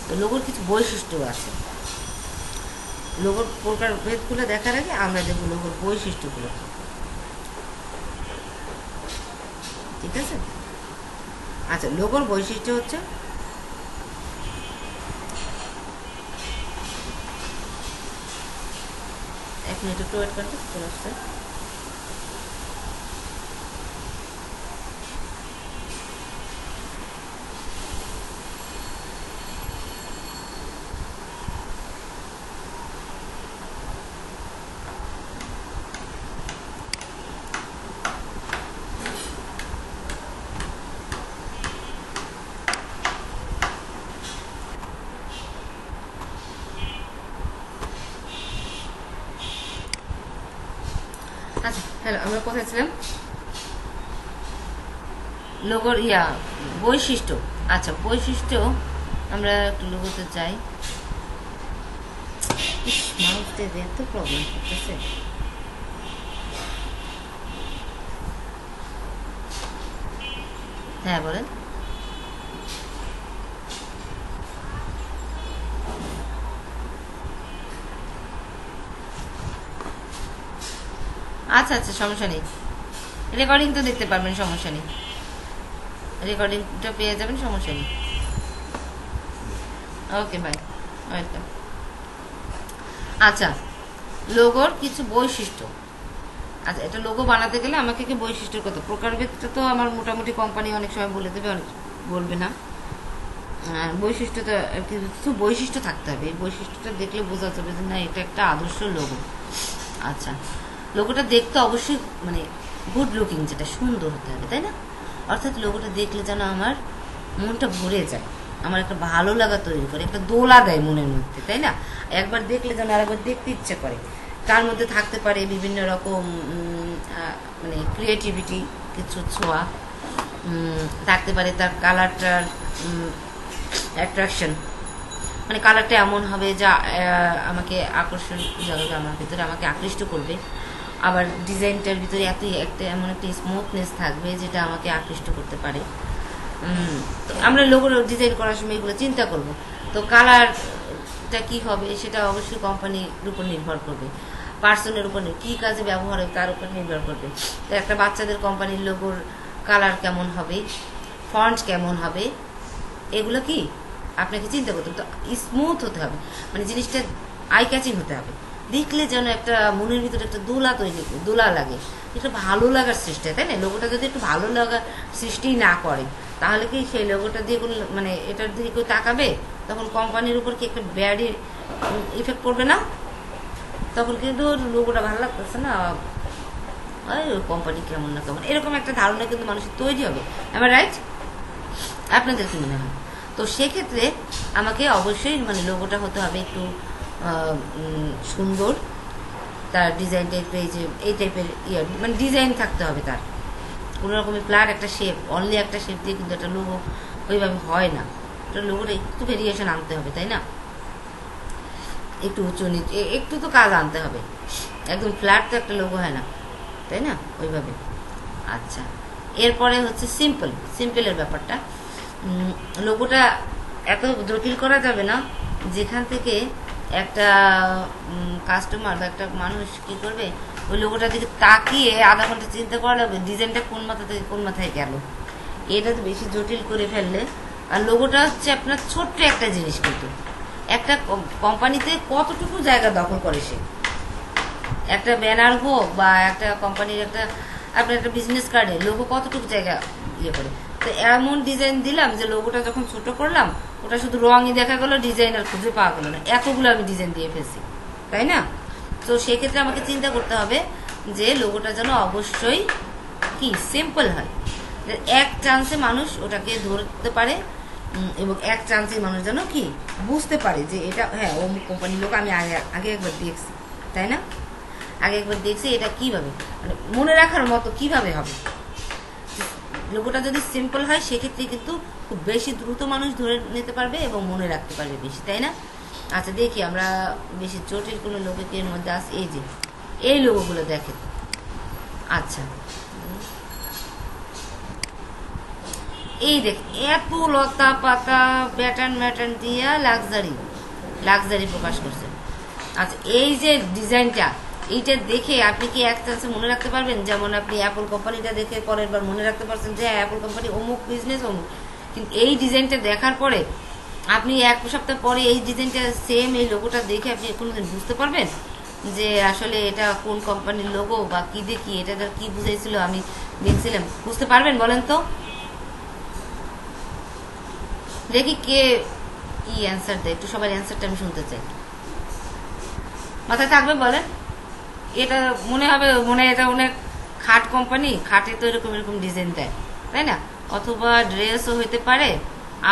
তো লোগোর কিছু বৈশিষ্ট্য আছে, লোগোর প্রকার ভেদগুলো দেখার আগে আমরা দেখবো লোগোর বৈশিষ্ট্যগুলো, ঠিক আছে? আচ্ছা, লোগোর বৈশিষ্ট্য হচ্ছে এক মিনিট একটু ওয়েট করতে চলে আসছে। আচ্ছা, হ্যালো, আমরা কোথায় ছিলাম? লোগোর বৈশিষ্ট্য। আচ্ছা, বৈশিষ্ট্য আমরা একটু লোগোতে যাই। মানুষটা এত প্রবলেম করতেছে। হ্যাঁ বলেন। আচ্ছা আচ্ছা, সমস্যা নেই, রেকর্ডিং তো দেখতে পারবেন, সমস্যা নেই। রেকর্ডিংটা পেয়ে যাবেন, সমস্যা নেই। Okay bye, welcome. আচ্ছা, লোগোর কিছু বৈশিষ্ট্য। আচ্ছা, এটা লোগো বানাতে গেলে আমাকে কি বৈশিষ্ট্যের কথা, প্রকারভেদটা তো আমার মোটামুটি কোম্পানি অনেক সময় বলে দেবে, অনেক বলবে না। বৈশিষ্ট্যটা কিছু বৈশিষ্ট্য থাকতে হবে, এই বৈশিষ্ট্যটা দেখলে বোঝা যাবে যে না এটা একটা আদর্শ লোগো। আচ্ছা, লোগোটা দেখতে অবশ্যই মানে গুড লুকিং, যেটা সুন্দর হতে হবে, তাই না? অর্থাৎ লোগোটা দেখলে যেন আমার মনটা ভরে যায়, আমার একটা ভালো লাগা তৈরি করে, একটা দোলা দেয় মনের মধ্যে, তাই না? একবার দেখলে যেন আরেকবার দেখতে ইচ্ছে করে। তার মধ্যে থাকতে পারে বিভিন্ন রকম মানে ক্রিয়েটিভিটি কিছু ছোঁয়া, থাকতে পারে তার কালারটার অ্যাট্রাকশন, মানে কালারটা এমন হবে যা আমাকে আকর্ষণ জাগাবে, আমার ভিতরে আমাকে আকৃষ্ট করবে। আবার ডিজাইনটার ভিতরে একটা এমন একটা স্মুথনেস থাকবে যেটা আমাকে আকৃষ্ট করতে পারে। তো আমরা লোগো ডিজাইন করার সময় এগুলো চিন্তা করব। তো কালারটা কি হবে সেটা অবশ্যই কোম্পানির উপর নির্ভর করবে, পার্সনের উপর, কী কাজে ব্যবহার হবে তার উপর নির্ভর করবে। তো একটা বাচ্চাদের কোম্পানির লোগোর কালার কেমন হবে, ফন্ট কেমন হবে, এগুলো কি আপনাকে চিন্তা করতে হবে। তো স্মুথ হতে হবে, মানে জিনিসটা আই ক্যাচিং হতে হবে, দেখলে যেন একটা মনের ভিতরে একটা দোলা লাগে, একটা ভালো লাগার সৃষ্টি হয়, তাই না? লোগোটা যদি একটু ভালো লাগার সৃষ্টি না করে তাহলে কি সেই লোগোটা দিয়ে কোনো মানে এটার দিকে কেউ তাকাবে? তখন কোম্পানির উপর কি একটা ব্যাড ইফেক্ট পড়বে না? তখন কিন্তু লোগোটা ভালো লাগতেছে না, ওই কোম্পানি কেমন না কেমন, এরকম একটা ধারণা কিন্তু মানুষের তৈরি হবে। আমার রাইট? আপনাদের কি মনে হয়? তো সেক্ষেত্রে আমাকে অবশ্যই মানে লোগোটা হতে হবে একটু সুন্দর, তার ডিজাইনটা একটু এই টাইপের মানে ডিজাইন থাকতে হবে, তার কোনো রকমের প্লাট একটা শেপ, অনলি একটা শেপ দিয়ে কিন্তু একটা লোগো ওইভাবে হয় না। একটা লোগোটা একটু ভেরিয়েশন আনতে হবে, তাই না? একটু উঁচু নিচু একটু তো কাজ আনতে হবে, একদম ফ্ল্যাট তো একটা লোগো হয় না, তাই না? ওইভাবে। আচ্ছা, এরপরে হচ্ছে সিম্পলের ব্যাপারটা। লোগোটা এত জটিল করা যাবে না যেখান থেকে একটা কাস্টমার বা একটা মানুষ কি করবে, ওই লোগোটার দিকে তাকিয়ে আধা ঘন্টা চিন্তা করা লাগবে ডিজাইনটা কোন মাথা থেকে কোন মাথায় গেল। এটা তো বেশি জটিল করে ফেললে। আর লোগোটা হচ্ছে আপনার ছোট্ট একটা জিনিস, কিন্তু একটা কোম্পানিতে কতটুকু জায়গা দখল করে সে, একটা ব্যানার হোক বা একটা কোম্পানির একটা আপনার একটা বিজনেস কার্ডে লোগো কতটুকু জায়গা করে। তো এমন ডিজাইন দিলাম যে লোগোটা যখন ছোট করলাম ওটা শুধু রঙই দেখা গেলো, ডিজাইন আর খুঁজে পাওয়া গেলো না, এতগুলো আমি ডিজাইন দিয়ে ফেলছি, তাই না? তো সেক্ষেত্রে আমাকে চিন্তা করতে হবে যে লোগোটা যেন অবশ্যই কি সিম্পল হয়, এক চান্সে মানুষ ওটাকে ধরতে পারে, এবং এক চান্সে মানুষ যেন কি বুঝতে পারে যে এটা হ্যাঁ অমুক কোম্পানির লোক, আমি আগে একবার দেখছি, তাই না? আগে একবার দেখছি, এটা কিভাবে মানে মনে রাখার মতো কিভাবে হবে। লোগোটা যদি সিম্পল হয় সেক্ষেত্রে কিন্তু খুব বেশি দ্রুত মানুষ ধরে নিতে পারবে এবং মনে রাখতে পারবে বেশি, তাই না? আচ্ছা, দেখি আমরা বেশি জটিল কোনো লোগো এর মধ্যে আছে, এই যে এই লোগোগুলো দেখেন। আচ্ছা, এই দেখ এত লতা পাতা প্যাটার্ন দিয়া লাক্সারি প্রকাশ করছে। আচ্ছা, এই যে ডিজাইনটা, এইটা দেখে আপনি কি এক চান্সে মনে রাখতে পারবেন? যেমন আপনি অ্যাপল কোম্পানিটা দেখে পরের বার মনে রাখতে পারছেন যে অ্যাপল কোম্পানি অমুক বিজনেস অমুক, কিন্তু এই ডিজাইনটা দেখার পরে আপনি এক সপ্তাহ পরে এই ডিজাইনটা সেম এই লোগোটা দেখে আপনি কোনোদিন বুঝতে পারবেন যে আসলে এটা কোন কোম্পানির লোগো বা কি দেখি এটা কি বুঝাইছিল আমি দেখছিলাম? বুঝতে পারবেন বলেন তো? দেখি কে কি অ্যান্সার দেয়, একটু সবার অ্যান্সারটা আমি শুনতে চাই। মাথায় থাকবে বলেন? এটা মনে হবে মনে হয় এটা অনেক খাট কোম্পানি, খাটে তো এরকম ডিজাইন দেয়, তাই না? অথবা ড্রেসও হইতে পারে,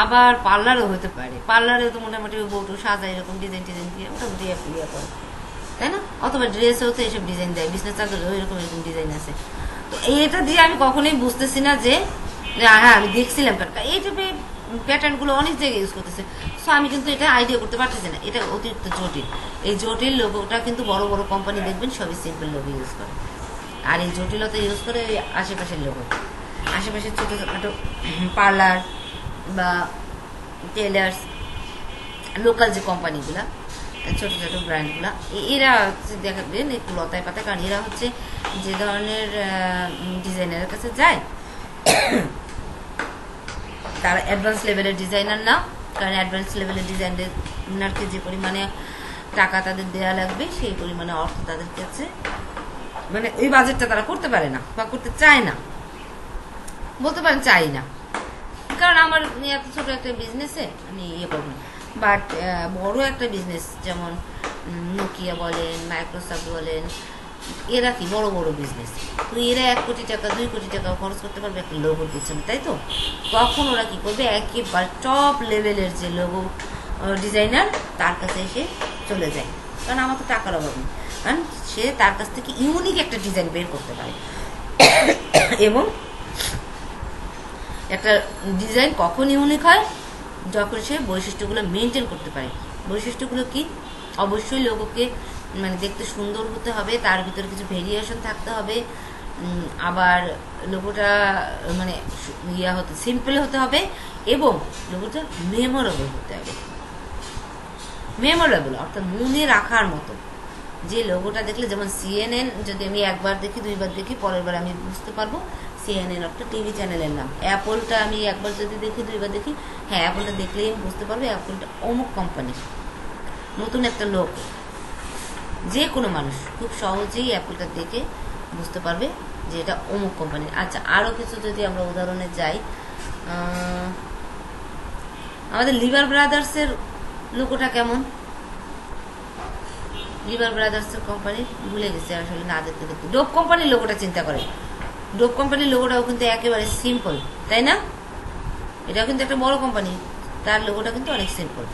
আবার পার্লারও হতে পারে, পার্লারেও তো মোটামুটি বউটু সাজায় এরকম ডিজাইন দিয়ে মোটামুটি ইয়ে করে, তাই না? অথবা ড্রেসেও তো এইসব ডিজাইন দেয়, বিজনেস চাদরেও এরকম ডিজাইন আছে। তো এটা দিয়ে আমি কখনোই বুঝতেছি না যে হ্যাঁ আমি দেখছিলাম এই টাইপের প্যাটার্নগুলো অনেক জায়গায় ইউজ করতেছে। সো আমি কিন্তু এটা আইডিয়া করতে পারতেছি না, এটা অতিরিক্ত জটিল। এই জটিল লোগোটা কিন্তু বড় বড় কোম্পানি দেখবেন সবই সিম্পল লোগো ইউজ করে, আর এই জটিলতা ইউজ করে আশেপাশের লোগো, আশেপাশের ছোটো ছোটো পার্লার বা টেলার্স, লোকাল যে কোম্পানিগুলা ছোট ছোট ব্র্যান্ডগুলা, এরা হচ্ছে দেখাবেন একটু লতায় পাতায়, কারণ এরা হচ্ছে যে ধরনের ডিজাইনারের কাছে যায় তারা অ্যাডভান্স লেভেলের ডিজাইনার না, কারণ অ্যাডভান্স লেভেলের ডিজাইনারকে যে পরিমাণে টাকা তাদের দেওয়া লাগবে সেই পরিমাণে অর্থ তাদের কাছে, মানে ওই বাজেটটা তারা করতে পারে না বা করতে চায় না, বলতে পারেন চাই না, কারণ আমার এত ছোট একটা বিজনেসে আমি ইয়ে করবো না। বাট বড় একটা বিজনেস যেমন নোকিয়া বলেন, মাইক্রোসফট বলেন, এরা কি বড় বড় বিজনেস, তো এরা 1 কোটি টাকা 2 কোটি টাকা খরচ করতে পারবে একটা লোগোর পিছনে, তাই তো? তখন ওরা কি করবে, একেবারে টপ লেভেলের যে লোগো ডিজাইনার তার কাছে এসে চলে যায়, কারণ আমার তো টাকার অভাব নেই, কারণ সে তার কাছ থেকে ইউনিক একটা ডিজাইন বের করতে পারে। এবং একটা ডিজাইন কখন ইউনিক হয়, যখন সে বৈশিষ্ট্যগুলো মেনটেন করতে পারে। বৈশিষ্ট্যগুলো কি? অবশ্যই লোগোকে মানে দেখতে সুন্দর হতে হবে, তার ভিতরে কিছু ভেরিয়েশন থাকতে হবে, আবার লোগোটা মানে হতে সিম্পল হতে হবে, এবং লোগোটা মেমোরেবল হতে হবে। মেমোরেবল অর্থাৎ মনে রাখার মতো, যে লোগোটা দেখলে, যেমন CNN যদি আমি একবার দেখি 2বার দেখি, পরের বার আমি বুঝতে পারবো CNN একটা টিভি চ্যানেলের নাম। অ্যাপলটা আমি একবার যদি দেখি 2বার দেখি, হ্যাঁ অ্যাপলটা দেখলেই আমি বুঝতে পারবো অ্যাপলটা অমুক কোম্পানি। নতুন একটা লোক, যে কোনো মানুষ খুব সহজেই অ্যাপলটা দেখে বুঝতে পারবে যে এটা অমুক কোম্পানির। আচ্ছা, আরও কিছু যদি আমরা উদাহরণে যাই, আমাদের লিভার ব্রাদার্সের লোগোটা কেমন? লিভার ব্রাদার্সের কোম্পানি ভুলে গেছে আসলে না দেখতে দেখতে। ডোপ কোম্পানির লোগোটা চিন্তা করে, ডোপ কোম্পানির লোগোটাও কিন্তু একেবারে সিম্পল, তাই না? এটাও কিন্তু একটা বড় কোম্পানি, তার লোগোটা কিন্তু অনেক সিম্পল।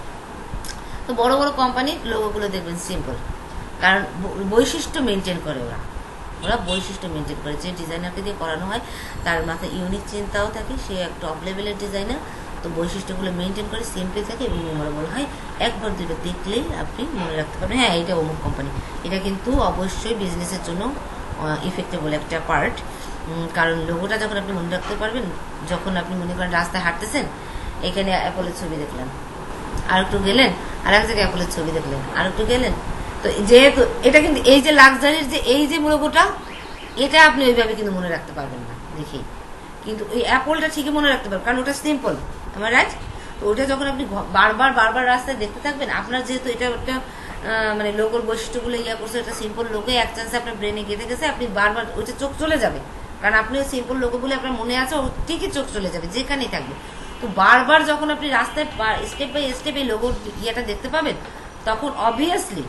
তো বড় বড় কোম্পানির লোগোগুলো দেখবেন সিম্পল, কারণ বৈশিষ্ট্য মেনটেন করে ওরা, ওরা বৈশিষ্ট্য মেনটেন করে। যে ডিজাইনারকে দিয়ে করানো হয় তার মাথায় ইউনিক চিন্তাও থাকে, সে এক টপ লেভেলের ডিজাইনার, তো বৈশিষ্ট্যগুলো মেনটেন করে, সিম্পলি থাকে এবং মেমোরেবল হয়। 1বার 2বার দেখলেই আপনি মনে রাখতে পারবেন হ্যাঁ এটা অমুক কোম্পানি। এটা কিন্তু অবশ্যই বিজনেসের জন্য ইফেক্টেবল একটা পার্ট, কারণ লোগোটা যখন আপনি মনে রাখতে পারবেন, যখন আপনি মনে করেন রাস্তায় হাঁটতেছেন, এখানে অ্যাপলের ছবি দেখলেন, আর একটু গেলেন আর এক জায়গায় অ্যাপলের ছবি দেখলেন, আর একটু গেলেন, তো যেহেতু এটা কিন্তু এই যে লাক্সারির যে এই যে লোগোটা, এটা আপনি ওইভাবে কিন্তু মনে রাখতে পারবেন না দেখেই, কিন্তু ওই অ্যাপলটা ঠিকই মনে রাখতে পারবেন, কারণ ওটা সিম্পল, আমার রাইট? তো ওটা যখন আপনি বারবার বারবার রাস্তায় দেখতে থাকবেন, আপনার যেহেতু এটা একটা মানে লোগোর বৈশিষ্ট্যগুলো করছে, এটা সিম্পল লোগো, এক চান্সে আপনার ব্রেনে গেঁথে গেছে, আপনি বারবার ওইটা চোখ চলে যাবে, কারণ আপনি ওই সিম্পল লোগোগুলো আপনার মনে আছে, ও ঠিকই চোখ চলে যাবে যেখানেই থাকবে। তো বারবার যখন আপনি রাস্তায় স্টেপ বাই স্টেপ এই লোগোর ইয়েটা দেখতে পাবেন, তখন অবভিয়াসলি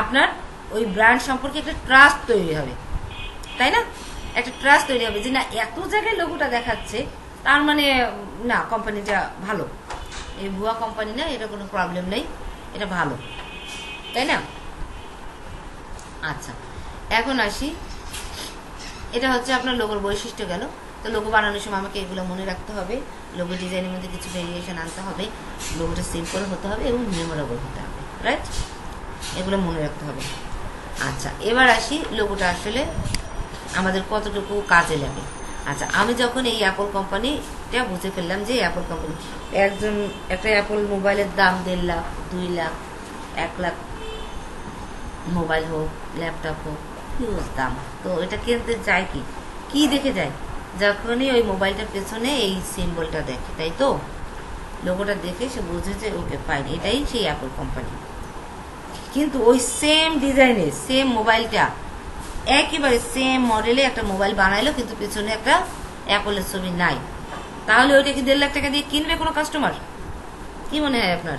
আপনার ওই ব্র্যান্ড সম্পর্কে একটা ট্রাস্ট তৈরি হবে, তাই না? একটা ট্রাস্ট তৈরি হবে যে না, এত জায়গায় লোগোটা দেখাচ্ছে, তার মানে না কোম্পানিটা ভালো, এই ভুয়া কোম্পানি না, এটা কোনো প্রবলেম নেই, এটা ভালো, তাই না? আচ্ছা, এখন আসি, এটা হচ্ছে আপনার লোগোর বৈশিষ্ট্য গেল। তো লোগো বানানোর সময় আমাকে এগুলো মনে রাখতে হবে, লোগো ডিজাইনের মধ্যে কিছু ভেরিয়েশন আনতে হবে, লোগোটা সিম্পল হতে হবে এবং মেমোরেবল হতে হবে, রাইট? এগুলো মনে রাখতে হবে। আচ্ছা, এবার আসি লোগোটা আসলে আমাদের কতটুকু কাজে লাগে। আচ্ছা, আমি যখন এই অ্যাপল কোম্পানিটা বুঝে ফেললাম যে অ্যাপল কোম্পানি, একটা অ্যাপল মোবাইলের দাম 1.5 লাখ, 2 লাখ, 1 লাখ, মোবাইল হোক ল্যাপটপ হোক, হিউজ দাম। তো এটা কিনতে যায় কি দেখে যায়? যখনই ওই মোবাইলটার পেছনে এই সিম্বলটা দেখে, তাই তো? লোগোটা দেখে সে বুঝে যে ওকে ফাইন, এটাই সেই অ্যাপল কোম্পানি। কিন্তু ওই সেম ডিজাইনে সেম মোবাইলটা একেবারে সেম মডেলে একটা মোবাইল বানাইলো, কিন্তু পেছনে একটা অ্যাপলের ছবি নাই, তাহলে ওইটা কি 1.5 লাখ টাকা দিয়ে কিনবে কোনো কাস্টমার? কি মনে হয় আপনার?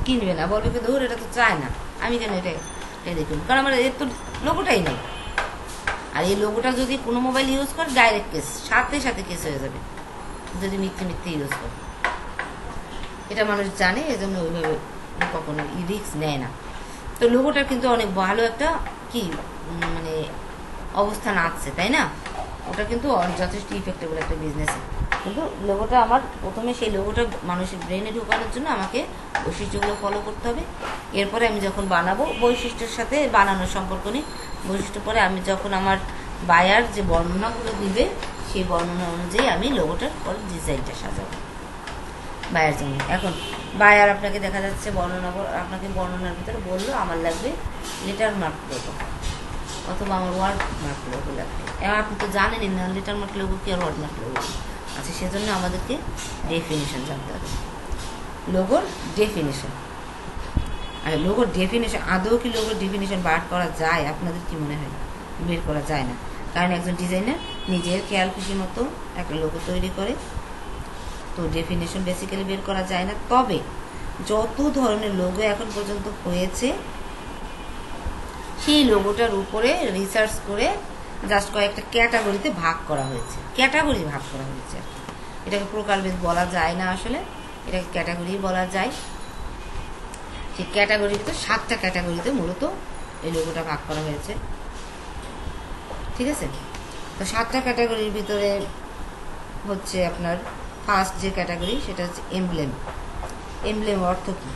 কিনবে না, বলবে কি ধর এটা তো চায় না, আমি কেন এটা দেখুন, কারণ আমার এর তো লোগোটাই নেই। আর এই লোগোটা যদি কোনো মোবাইল ইউজ করে, ডাইরেক্ট কেস, সাথে সাথে কেস হয়ে যাবে যদি মিথ্যে ইউজ করে। এটা মানুষ জানে, এজন্য ওইভাবে কখনো রিস্ক নেয় না। তো লোগোটার কিন্তু অনেক ভালো একটা কি মানে অবস্থান আছে, তাই না? ওটা কিন্তু যথেষ্ট ইফেক্টেবল একটা বিজনেসে। কিন্তু লোগোটা আমার প্রথমে সেই লোগোটা মানুষের ব্রেনে ঢোকানোর জন্য আমাকে বৈশিষ্ট্যগুলো ফলো করতে হবে। এরপরে আমি যখন বানাবো, বৈশিষ্ট্যের সাথে বানানোর সম্পর্ক নেই, বৈশিষ্ট্য পরে আমি যখন আমার বায়ার যে বর্ণনাগুলো দিবে, সেই বর্ণনা অনুযায়ী আমি লোগোটার পরে ডিজাইনটা সাজাবো বায়ার জন্য। এখন বায়ার আপনাকে দেখা যাচ্ছে আপনাকে বর্ণনার ভিতরে বললো আমার লাগবে লেটার মার্ক লোগো অথবা আমার ওয়ার্ড মার্ক লোগো লাগবে। এবার আপনি তো জানেনই না লেটার মার্ক লোগো কি আর ওয়ার্ড মার্ক লোগো, তো আচ্ছা, সেজন্য আমাদেরকে ডেফিনেশন জানতে হবে, লোগোর ডেফিনেশন। আর লোগোর ডেফিনেশন, আদৌ কি লোগোর ডেফিনেশন বার করা যায়? আপনাদের কি মনে হয়? বের করা যায় না, কারণ একজন ডিজাইনার নিজের খেয়াল খুশি মতো একটা লোগো তৈরি করে, তো ডেফিনেশন বেসিক্যালি বের করা যায় না। তবে যত ধরনের লোগো এখন পর্যন্ত হয়েছে, সেই লোগোটার উপরে রিসার্চ করে জাস্ট কয়েকটা ক্যাটাগরিতে ভাগ করা হয়েছে, ক্যাটাগরি ভাগ করা হয়েছে আর কি। এটাকে প্রকারভেদ বলা যায় না, আসলে এটাকে ক্যাটাগরি বলা যায়। সেই ক্যাটাগরিতে 7টা ক্যাটাগরিতে মূলত এই লোগোটা ভাগ করা হয়েছে, ঠিক আছে? তো 7টা ক্যাটাগরির ভিতরে হচ্ছে আপনার ফার্স্ট যে ক্যাটাগরি সেটা হচ্ছে এমব্লেম। এমব্লেম অর্থ কি?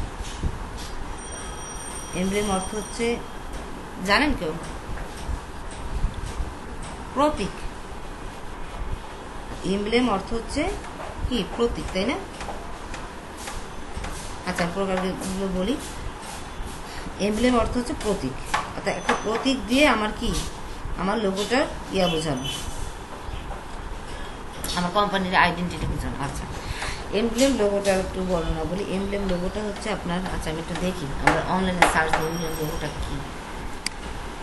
এমব্লেম অর্থ হচ্ছে, জানেন কেউ? প্রতীক। এমব্লেম অর্থ হচ্ছে কি? প্রতীক, তাই না? আচ্ছা, প্রকারগুলো বলি। এমব্লেম অর্থ হচ্ছে প্রতীক, অর্থাৎ একটা প্রতীক দিয়ে আমার কি, আমার লোগোটার বোঝানো, আমার কোম্পানির আইডেন্টিটি বোঝানো। আচ্ছা, এমব্লেম লোগোটা একটু বর্ণনা বলি। এমব্লেম লোগোটা হচ্ছে আপনার, আচ্ছা আমি একটু দেখি, আমরা অনলাইনে সার্চ দিই এমব্লেম লোগোটা কি,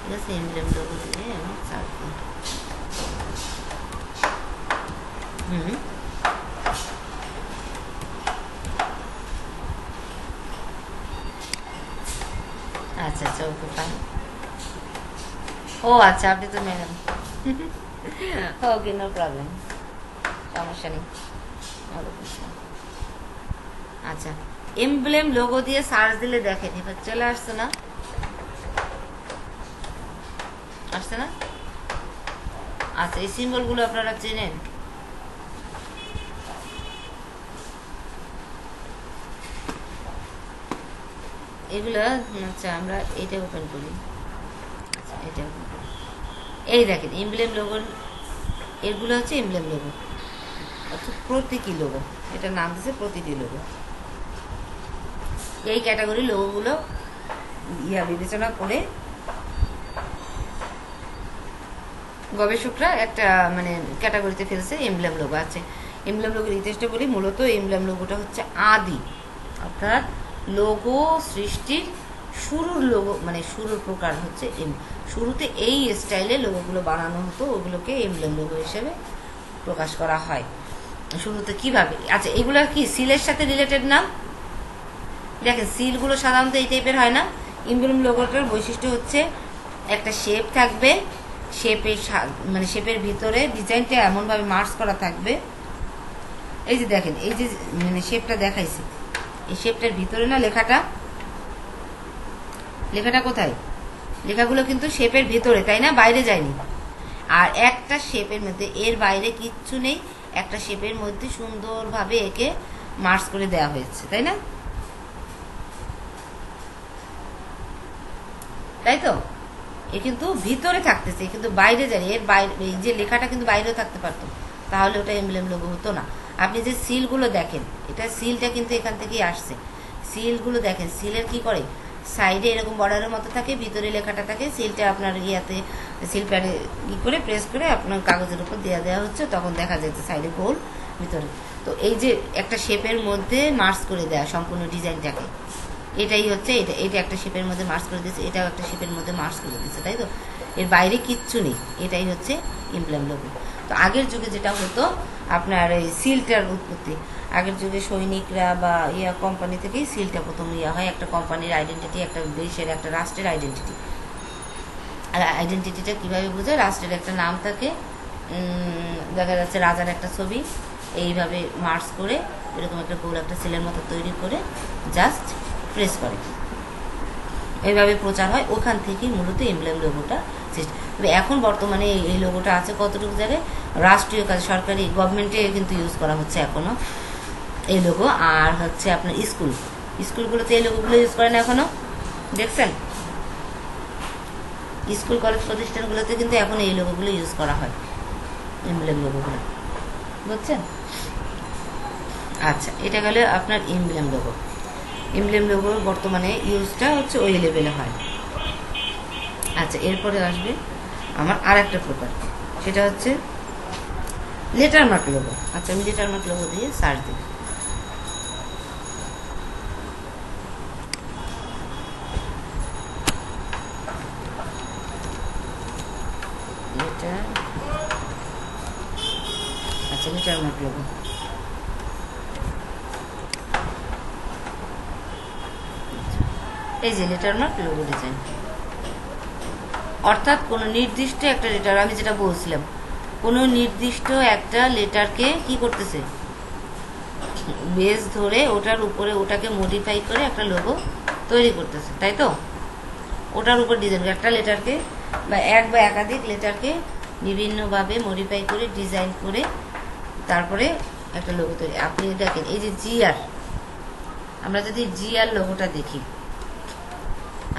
ঠিক আছে? এমব্লেম লোগো দিয়ে আমি সার্চ দিই। আচ্ছা আচ্ছা, ওকে ফাইন। ও আচ্ছা, আপনি তো ম্যাডাম, ওকে, নো প্রবলেম, সমস্যা নেই। আচ্ছা, এমব্লেম লোগো দিয়ে সার্চ দিলে দেখেন এবার চলে আসছে না? আসছে না? আচ্ছা, এই সিম্বলগুলো আপনারা চেনেন? এগুলো, আচ্ছা আমরা এটা ওপেন করি, এটা ওপেন করি। এই দেখেন এমব্লেম লোগোর, এগুলো হচ্ছে এমব্লেম লোগো, অর্থাৎ প্রতীকী লোগো। এটার নাম দিচ্ছে প্রতীকী লোগো। এই ক্যাটাগরি লোগোগুলো বিবেচনা করে গবেষকরা একটা মানে ক্যাটাগরিতে ফেলছে এমব্লেম লোগো আছে। এমব্লেম লোগোর ইতিহাসটা বলি। মূলত এমব্লেম লোগোটা হচ্ছে আদি, অর্থাৎ লোগো সৃষ্টির শুরুর লোগো, মানে শুরুর প্রকার হচ্ছে শুরুতে এই স্টাইলে লোগোগুলো বানানো হতো, ওগুলোকে এমব্লেম লোগো হিসেবে প্রকাশ করা হয়। শুরুতে কিভাবে? আচ্ছা, এগুলো কি সিলের সাথে রিলেটেড নাম? দেখেন সিলগুলো সাধারণত এই টাইপের হয় না। এমব্লেম লোগোটার বৈশিষ্ট্য হচ্ছে একটা শেপ থাকবে, শেপের মানে শেপের ভিতরে ডিজাইনটা এমনভাবে মার্চ করা থাকবে। এই যে দেখেন, এই যে মানে শেপটা দেখাইছি, এই শেপটার ভিতরে না লেখাটা, লেখাটা কোথায়? লেখাগুলো কিন্তু শেপের ভিতরে, তাই না? বাইরে যায়নি। আর একটা শেপের মধ্যে, এর বাইরে কিচ্ছু নেই, একটা শেপের মধ্যে সুন্দরভাবে একে মার্চ করে দেওয়া হয়েছে, তাই না? তাই তো? এ কিন্তু ভিতরে থাকতেছে, কিন্তু বাইরে যায়নি। এর বাইরে এই যে লেখাটা কিন্তু বাইরেও থাকতে পারতো, তাহলে ওটা এমব্লেম লোগো হতো না। আপনি যে সিলগুলো দেখেন, এটা সিলটা কিন্তু এখান থেকেই আসছে। সিলগুলো দেখেন, সিলের কি করে সাইডে এরকম বর্ডারের মতো থাকে, ভিতরে লেখাটা থাকে। সিলটা আপনার ইয়াতে সিল প্যাডে করে প্রেস করে আপনার কাগজের উপর দেওয়া হচ্ছে, তখন দেখা যাচ্ছে সাইডে গোল, ভিতরে। তো এই যে একটা শেপের মধ্যে মার্চ করে দেওয়া সম্পূর্ণ ডিজাইনটাকে, এটাই হচ্ছে, এটা একটা শেপের মধ্যে মার্চ করে দিচ্ছে, এটাও একটা শেপের মধ্যে মার্চ করে দিচ্ছে, তাই তো? এর বাইরে কিচ্ছু নেই, এটাই হচ্ছে এমব্লেম লোগো। তো আগের যুগে যেটা হতো আপনার এই সিলটার উৎপত্তি, আগের যুগে সৈনিকরা বা কোম্পানি থেকেই সিলটা প্রথম হয়, একটা কোম্পানির আইডেন্টিটি, একটা দেশের, একটা রাষ্ট্রের আইডেন্টিটি। আর আইডেন্টিটিটা কীভাবে বোঝায়? রাষ্ট্রের একটা নাম থাকে, দেখা যাচ্ছে রাজার একটা ছবি, এইভাবে মার্চ করে এরকম একটা গোল একটা সিলের মতো তৈরি করে জাস্ট প্রেস করে, এইভাবে প্রচার হয়। ওখান থেকেই মূলত এমব্লেম লোগোটা সৃষ্টি। তবে এখন বর্তমানে এই লোগোটা আছে কতটুকু জায়গায়, রাষ্ট্রীয় কাজ, সরকারি গভর্নমেন্টে কিন্তু ইউজ করা হচ্ছে এখনো এই লোগো। আর হচ্ছে আপনার স্কুলগুলোতে এই লোগোগুলো ইউজ করে না এখনো, দেখছেন? স্কুল কলেজ প্রতিষ্ঠানগুলোতে কিন্তু এখন এই লোগোগুলো ইউজ করা হয়, এমব্লেম লোগোগুলো, বুঝছেন? আচ্ছা, এটা গেলে আপনার এমব্লেম লোগো। এমব্লেম লোগোর বর্তমানে ইউজটা হচ্ছে ওই লেভেলে হয়। আচ্ছা, এরপরে আসবে আমার আর একটা প্রকার, সেটা হচ্ছে লেটার মার্ক লোগো। আচ্ছা, আমি লেটার মার্ক লোগো দিয়ে সার্চ দিই। লেটার, আচ্ছা লেটার মার্ক লোগো। এই যে লেটার মার্ক লোগো ডিজাইন, অর্থাৎ কোনো নির্দিষ্ট একটা লেটার, আমি যেটা বলছিলাম, কোনো নির্দিষ্ট একটা লেটারকে কি করতেছে, বেস ধরে ওটার উপরে ওটাকে মডিফাই করে একটা লোগো তৈরি করতেছে, তাই তো? ওটার উপর ডিজাইন একটা লেটারকে বা এক বা একাধিক লেটারকে বিভিন্নভাবে মডিফাই করে ডিজাইন করে তারপরে একটা লোগো তৈরি। আপনি দেখেন এই যে জিআর, আমরা যদি জিআর লোগোটা দেখি,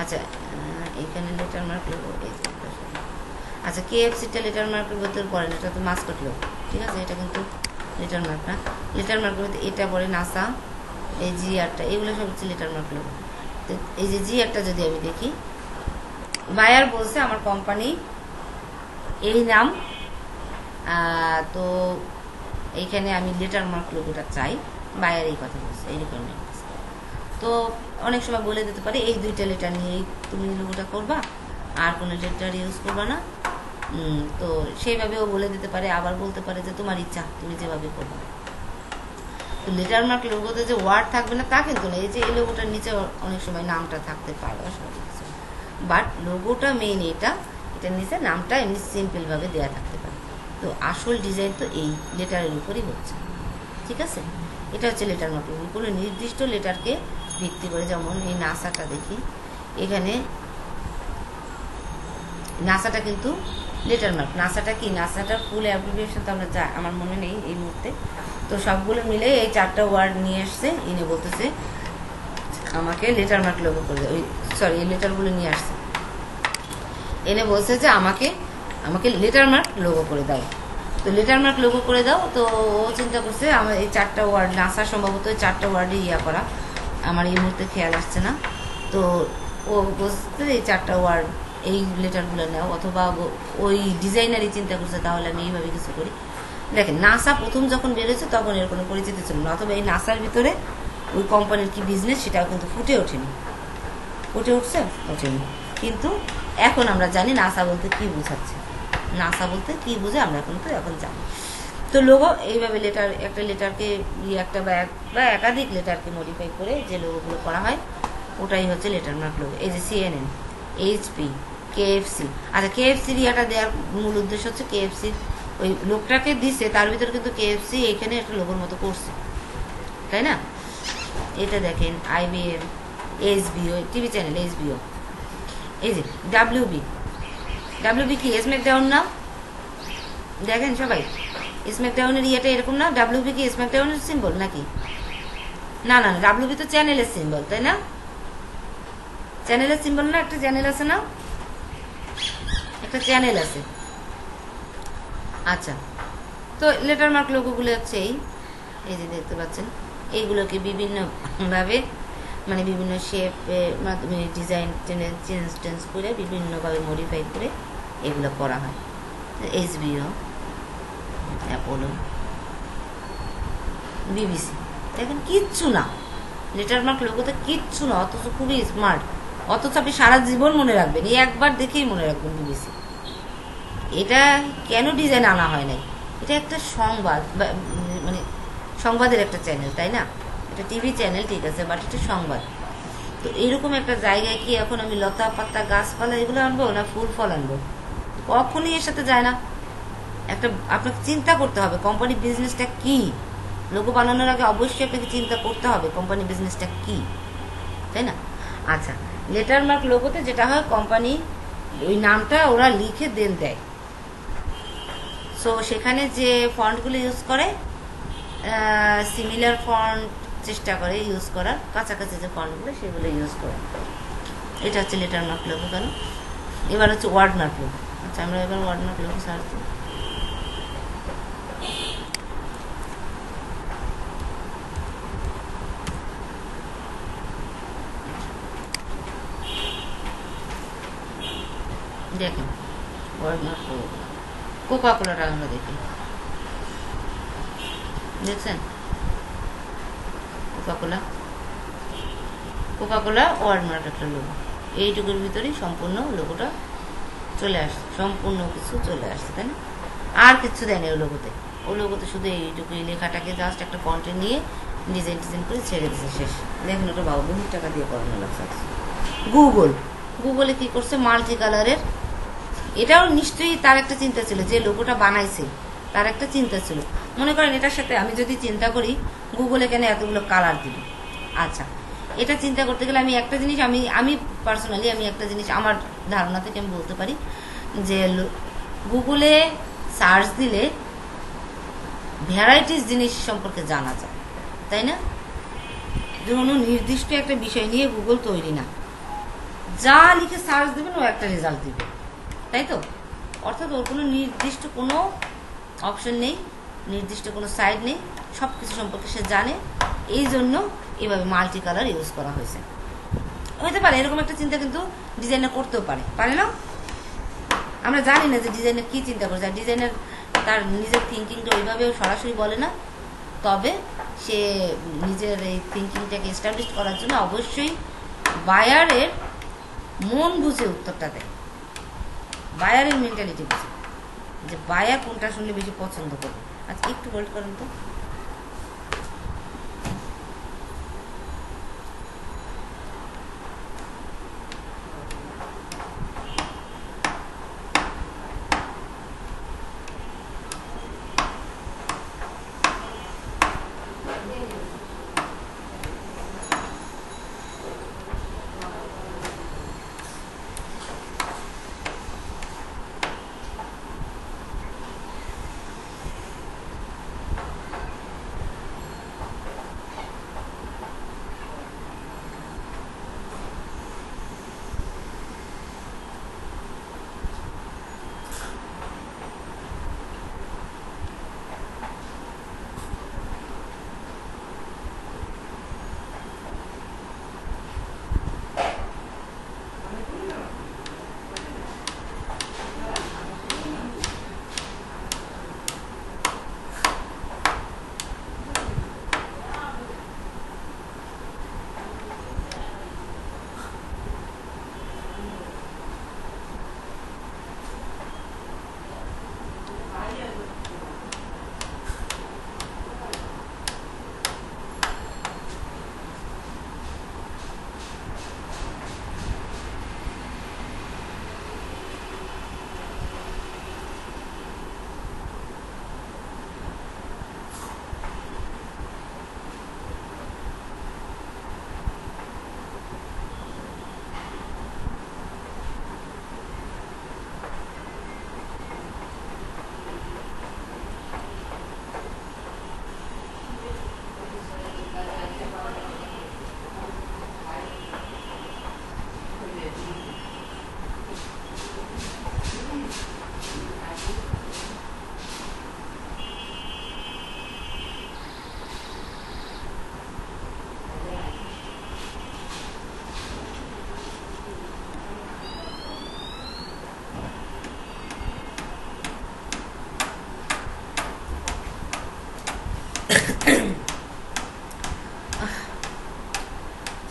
আচ্ছা এখানে লেটার মার্ক লোগো, আচ্ছা কেএফসিটা লেটার মার্কের ভেতর পড়ে না, এটা তো মাস্কট লোগো, ঠিক আছে, এটা কিন্তু লেটার মার্ক না। লেটার মার্কের ভেতর এটা পড়ে নাসা, এই জিআরটা, এগুলো সব হচ্ছে লেটার মার্ক লোগো। তো এই যে জিআরটা যদি আমি দেখি, বায়ার বলছে আমার কোম্পানি এই নাম, তো এইখানে আমি লেটার মার্ক লোগোটা চাই, বায়ার এই কথা বলছে, এই রিকোয়ারমেন্ট। তো অনেক সময় বলে দিতে পারে এই দুইটা লেটার নিয়েই তুমি লোগোটা করবা, আর কোনো লেটার ইউজ করবা না। তো সেইভাবেও বলে দিতে পারে, আবার বলতে পারে যে তোমার ইচ্ছা, তুমি যেভাবে করবা। তো লেটার মার্ক লোগোতে যে ওয়ার্ড থাকবে না তা কিন্তু না, এই যে এই লোগোটার নিচে অনেক সময় নামটা থাকতে পারে, বাট লোগোটা মেইন এটার নিচে নামটা এমনি সিম্পলভাবে দেওয়া থাকতে পারে। তো আসল ডিজাইন তো এই লেটারের উপরই হচ্ছে, ঠিক আছে। এটা হচ্ছে লেটার মার্ক লোগো, কোনো নির্দিষ্ট লেটারকে ভিত্তি করে। যেমন এই নাসাটা দেখি, এখানে নাসাটা কিন্তু লেটার মার্ক। নাসাটা কি, নাসাটার ফুল অ্যাপ্লিকেশন তো আমরা আমার মনে নেই এই মুহূর্তে। তো সবগুলো মিলে এই 4টা ওয়ার্ড নিয়ে আসছে, ইনি বলতেছে আমাকে লেটার মার্ক লোগো করে দেয়, ওই সরি এই লেটারগুলো নিয়ে আসছে, এনে বলছে যে আমাকে লেটার মার্ক লোগো করে দাও। তো লেটার মার্ক লোগো করে দাও। তো ও চিন্তা করছে আমার এই 4টা ওয়ার্ড, নাসা সম্ভবত এই 4টা ওয়ার্ডে করা, আমার এই মুহূর্তে খেয়াল আসছে না। তো ও বলছে এই 4টা ওয়ার্ড এই লেটারগুলো নাও, অথবা ওই ডিজাইনারই চিন্তা করছে তাহলে আমি এইভাবে কিছু করি। দেখেন নাসা প্রথম যখন বেরোচ্ছে তখন এর কোনো পরিচিতি ছিল না, অথবা এই নাসার ভিতরে ওই কোম্পানির কি বিজনেস সেটাও কিন্তু ফুটে ওঠেনি। ফুটে উঠছে? ওঠেনি। কিন্তু এখন আমরা জানি নাসা বলতে কি বোঝাচ্ছে, নাসা বলতে কি বোঝে আমরা এখন জানি। তো লোগো এইভাবে একটা লেটারকে একটা বা একাধিক লেটারকে মডিফাই করে যে লোগোগুলো করা হয় ওটাই হচ্ছে লেটার মার্ক লোগো। এই যে CNN, HP, KFC, আচ্ছা KFCর ইয়াটা দেওয়ার মূল উদ্দেশ্য হচ্ছে KFCর ওই লোকটাকে দিছে তার ভিতরে কিন্তু KFC এখানে একটা লোগোর মতো করছে, তাই না? এটা দেখেন IBM, HBO, TV channel HBO, এই যে WB কি স্ম্যাকডাউন না? দেখেন সবাই স্ম্যাকডাউনের ইয়েটা এরকম না? WB কি স্ম্যাকডাউনের সিম্বল নাকি? না না, WB তো চ্যানেলের সিম্বল, তাই না? চ্যানেলের সিম্বল না, একটা চ্যানেল আছে না, একটা চ্যানেল আছে। আচ্ছা, তো লেটার মার্ক লোগোগুলো হচ্ছে এই যে দেখতে পাচ্ছেন, এইগুলোকে বিভিন্নভাবে মানে বিভিন্ন শেপের মাধ্যমে ডিজাইন চেঞ্জ করে বিভিন্নভাবে মডিফাই করে এগুলো করা হয়। HBO, অ্যাপোলো, BBC, দেখেন কিচ্ছু না, লেটার মার্ক লোগোতে কিচ্ছু না, অথচ খুবই স্মার্ট, অথচ আপনি সারা জীবন মনে রাখবেন, এই একবার দেখেই মনে রাখবেন BBC। এটা কেন ডিজাইন আনা হয় নাই? এটা একটা সংবাদ, মানে সংবাদের একটা চ্যানেল, তাই না? এটা টিভি চ্যানেল, ঠিক আছে, বাট এটা সংবাদ। তো এইরকম একটা জায়গায় কি এখন আমি লতা পাতা গাছপালা এগুলো আনবো না ফুল ফল আনবো? কখনই এর সাথে যায় না। একটা আপনাকে চিন্তা করতে হবে কোম্পানি বিজনেসটা কি। লোগো বানানোর আগে অবশ্যই আপনাকে চিন্তা করতে হবে কোম্পানি বিজনেসটা কি, তাই না? আচ্ছা, লেটার মার্ক লোগোতে যেটা হয়, কোম্পানি ওই নামটা ওরা লিখে দেয়। সো সেখানে যে ফন্টগুলো ইউজ করে সিমিলার ফন্ট চেষ্টা করে ইউজ করার, কাছাকাছি যে ফন্টগুলো সেগুলো ইউজ করে। এটা হচ্ছে লেটার মার্ক লোগো। কেন? এবার হচ্ছে ওয়ার্ড মার্ক লোগো। আচ্ছা, আমরা এবার ওয়ার্ড মার্ক লোগো সার্চ করি। দেখেন ওয়ার্ড মার্ক লোগো, কোকা কোলাটা আমরা দেখি, দেখছেন কোকাকোলা, কোকাকোলা ওয়ালমার্ট একটা লোগো, এইটুকুর ভিতরেই সম্পূর্ণ লোগোটা চলে আসছে, সম্পূর্ণ কিছু চলে আসছে, তাই না? আর কিছু দেয়নি ওই লোগোতে শুধু এইটুকু এই লেখাটাকে জাস্ট একটা কন্টেন্ট নিয়ে ডিজাইন টিজাইন করে ছেড়ে দিচ্ছে, শেষ। দেখুন ওটা বাবু বহু টাকা দিয়ে করানো লাগছে। গুগলে কি করছে, মাল্টি কালারের, এটাও নিশ্চয়ই তার একটা চিন্তা ছিল, যে লোগোটা বানাইছে তার একটা চিন্তা ছিল। মনে করেন এটার সাথে আমি যদি চিন্তা করি গুগলে কেন এতগুলো কালার দিবে, আচ্ছা এটা চিন্তা করতে গেলে আমি একটা জিনিস, আমি পার্সোনালি আমি একটা জিনিস আমার ধারণা থেকে আমি বলতে পারি যে গুগলে সার্চ দিলে ভ্যারাইটিস জিনিস সম্পর্কে জানা যায়, তাই না? কোনো নির্দিষ্ট একটা বিষয় নিয়ে গুগল তৈরি না, যা লিখে সার্চ দেবেন ও একটা রেজাল্ট দিবে, তাই তো? অর্থাৎ ওর কোনো নির্দিষ্ট কোনো অপশন নেই, নির্দিষ্ট কোনো সাইড নেই, সব কিছু সম্পর্কে সে জানে, এই জন্য এভাবে মাল্টি কালার ইউজ করা হয়েছে। হতে পারে এরকম একটা চিন্তা কিন্তু ডিজাইনার করতেও পারে না? আমরা জানি না যে ডিজাইনার কি চিন্তা করছে, আর ডিজাইনার তার নিজের থিঙ্কিংটা ওইভাবেও সরাসরি বলে না, তবে সে নিজের এই থিঙ্কিংটাকে এস্টাবলিশ করার জন্য অবশ্যই বায়ারের মন বুঝে উত্তরটা দেয়, বায়ারের মেন্টালিটি বুঝে, যে বায়ার কোনটা শুনলে বেশি পছন্দ করবে। আচ্ছা একটু হোল্ড করেন তো।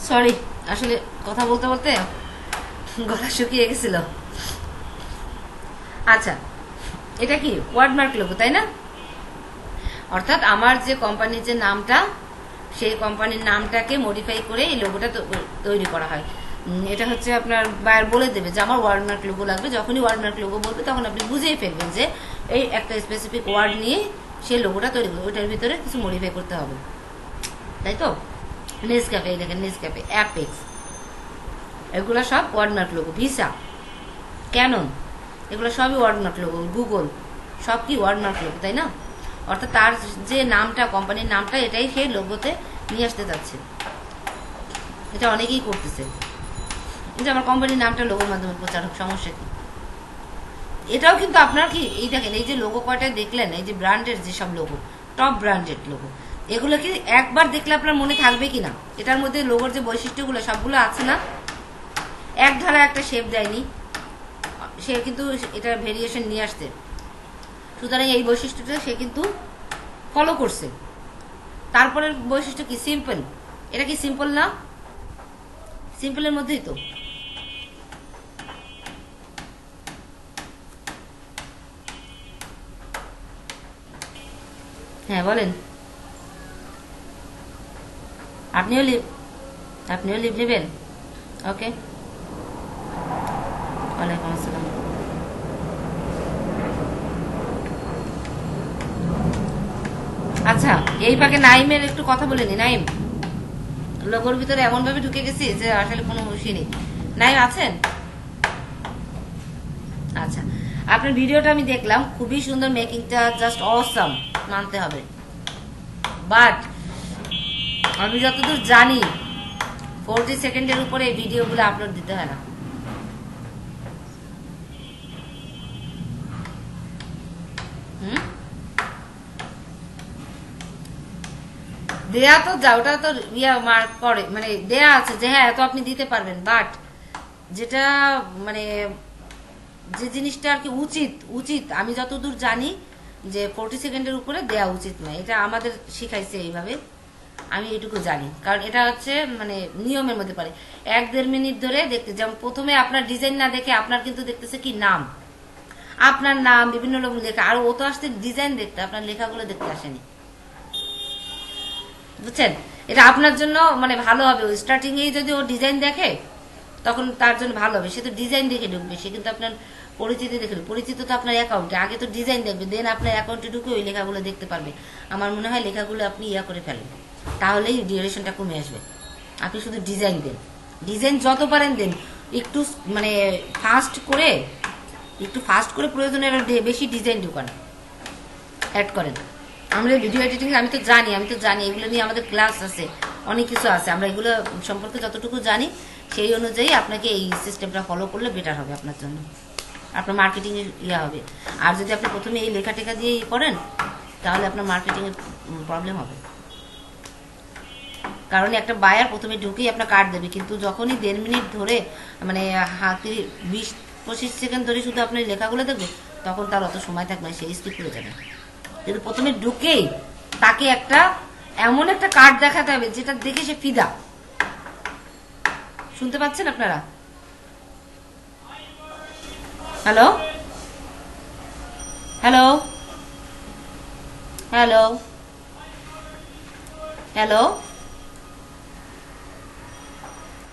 সরি, আসলে কথা বলতে বলতে গলা শুকিয়ে গেছিল। আচ্ছা এটা কি ওয়ার্ডমার্ক লোগো, তাই না? অর্থাৎ আমার যে কোম্পানির যে নামটা, সেই কোম্পানির নামটাকে মডিফাই করে এই লোগোটা তৈরি করা হয়। এটা হচ্ছে আপনার বায়ার বলে দেবে যে আমার ওয়ার্ডমার্ক লোগো লাগবে, যখনই ওয়ার্ডমার্ক লোগো বলবে তখন আপনি বুঝেই ফেলবেন যে এই একটা স্পেসিফিক ওয়ার্ড নিয়ে সেই লোগোটা তৈরি করবে, ওইটার ভিতরে কিছু মডিফাই করতে হবে, তাই তো? নেসক্যাফে, এই দেখেন নেসক্যাফে, অ্যাপেক্স, এগুলো সব ওয়ার্ডমার্ক লোগো। ভিসা, ক্যানন, এগুলো সবই ওয়ার্ডমার্ক লোগো। গুগল, সব কি ওয়ার্ডমার্ক লোগো, তাই না? অর্থাৎ তার যে নামটা, কোম্পানির নামটা, এটাই সেই লোগোতে নিয়ে আসতে যাচ্ছে। এটা অনেকেই করতেছে, যে আমার কোম্পানির নামটা লোগোর মাধ্যমে প্রচার হোক, সমস্যা কি? এটাও কিন্তু আপনার কি, এই দেখেন এই যে লোগো কয়টা দেখলেন, এই যে ব্র্যান্ডের যেসব লোগো, টপ ব্র্যান্ডেড লোগো, এগুলো কি একবার দেখলে আপনার মনে থাকবে কিনা? এটার মধ্যে লোগোর যে বৈশিষ্ট্যগুলো সবগুলো আছে না? এক ধারা একটা শেপ দেয়নি, সে কিন্তু এটা ভেরিয়েশন নিয়ে আসছে, সুতরাং এই বৈশিষ্ট্যটা সে কিন্তু ফলো করছে। তারপরের বৈশিষ্ট্য কি? সিম্পল। এটা কি সিম্পল না? সিম্পলের মধ্যেই তো। হ্যাঁ বলেন। আপনিও লিভ নেবেন? ওকে, ওয়ালাইকুম আসসালাম। আচ্ছা, এই পাকে নাইমের একটু কথা বলে নি। নাইম, লোগোর ভিতরে এমন ভাবে ঢুকে গেছি যে আসলে কোনো হুঁশই নেই। নাইম আছেন? আচ্ছা, আপনার ভিডিওটা আমি দেখলাম, খুবই সুন্দর, মেকিংটা জাস্ট অসাম, মানতে হবে। বাট আমি যতদূর জানি 40 সেকেন্ডের উপরে এই ভিডিওগুলো আপলোড দিতে হয় না। হুম, দেয়া তো যা, ওটা তো ইয়া মার্ক করে, মানে দেয়া আছে যে হ্যাঁ এত আপনি দিতে পারবেন, বাট যেটা মানে যে জিনিসটা আর কি উচিত উচিত আমি যতদূর জানি যে 40 সেকেন্ডের উপরে দেয়া উচিত নয়। এটা আমাদের শিখাইছে এইভাবে, আমি এটুকু জানি, কারণ এটা হচ্ছে মানে নিয়মের মধ্যে পড়ে। 1-1.5 মিনিট ধরে দেখতে, যেমন প্রথমে আপনার ডিজাইন না দেখে আপনার কিন্তু দেখতেছে কি নাম, আপনার নাম, বিভিন্ন লোক লেখা, আর ও তো আসতে ডিজাইন দেখতে, আপনার লেখাগুলো দেখতে আসেনি। বুঝছেন? এটা আপনার জন্য মানে ভালো হবে। স্টার্টিং এ যদি ও ডিজাইন দেখে তখন তার জন্য ভালো হবে। সে তো ডিজাইন দেখে ঢুকবে, সে কিন্তু আপনার পরিচিতি দেখে, পরিচিত তো আপনার অ্যাকাউন্টে, আগে তো ডিজাইন দেখবে, দেন আপনার অ্যাকাউন্টে ঢুকে ওই লেখাগুলো দেখতে পারবে। আমার মনে হয় লেখাগুলো আপনি ইয়া করে ফেলেন, তাহলেই ডিউরেশনটা কমে আসবে। আপনি শুধু ডিজাইন দেন, ডিজাইন যত পারেন দেন, একটু মানে ফাস্ট করে, প্রয়োজনের বেশি ডিজাইন ঢুকান, অ্যাড করেন। আমরা ভিডিও এডিটিং আমি তো জানি এগুলো নিয়ে আমাদের ক্লাস আছে, অনেক কিছু আছে, আমরা এগুলো সম্পর্কে যতটুকু জানি সেই অনুযায়ী আপনাকে এই সিস্টেমটা ফলো করলে বেটার হবে আপনার জন্য, আপনার মার্কেটিং এর ইয়া হবে। আর যদি আপনি প্রথমে এই লেখা টেখা দিয়ে করেন তাহলে আপনার মার্কেটিং এর প্রবলেম হবে। কারণ একটা বায়ার প্রথমে ঢুকেই আপনার কার্ড দেবে, কিন্তু যখনই 1.5 মিনিট ধরে মানে 20-25 সেকেন্ড ধরে শুধু আপনার লেখাগুলো দেখবে, তখন তার অত সময় থাকবে না, সে স্কিপ করে যাবে। কিন্তু প্রথমে ঢুকেই তাকে একটা এমন একটা কার্ড দেখাতে হবে যেটা দেখে সে ফিদা। শুনতে পাচ্ছেন আপনারা? Hello hello hello hello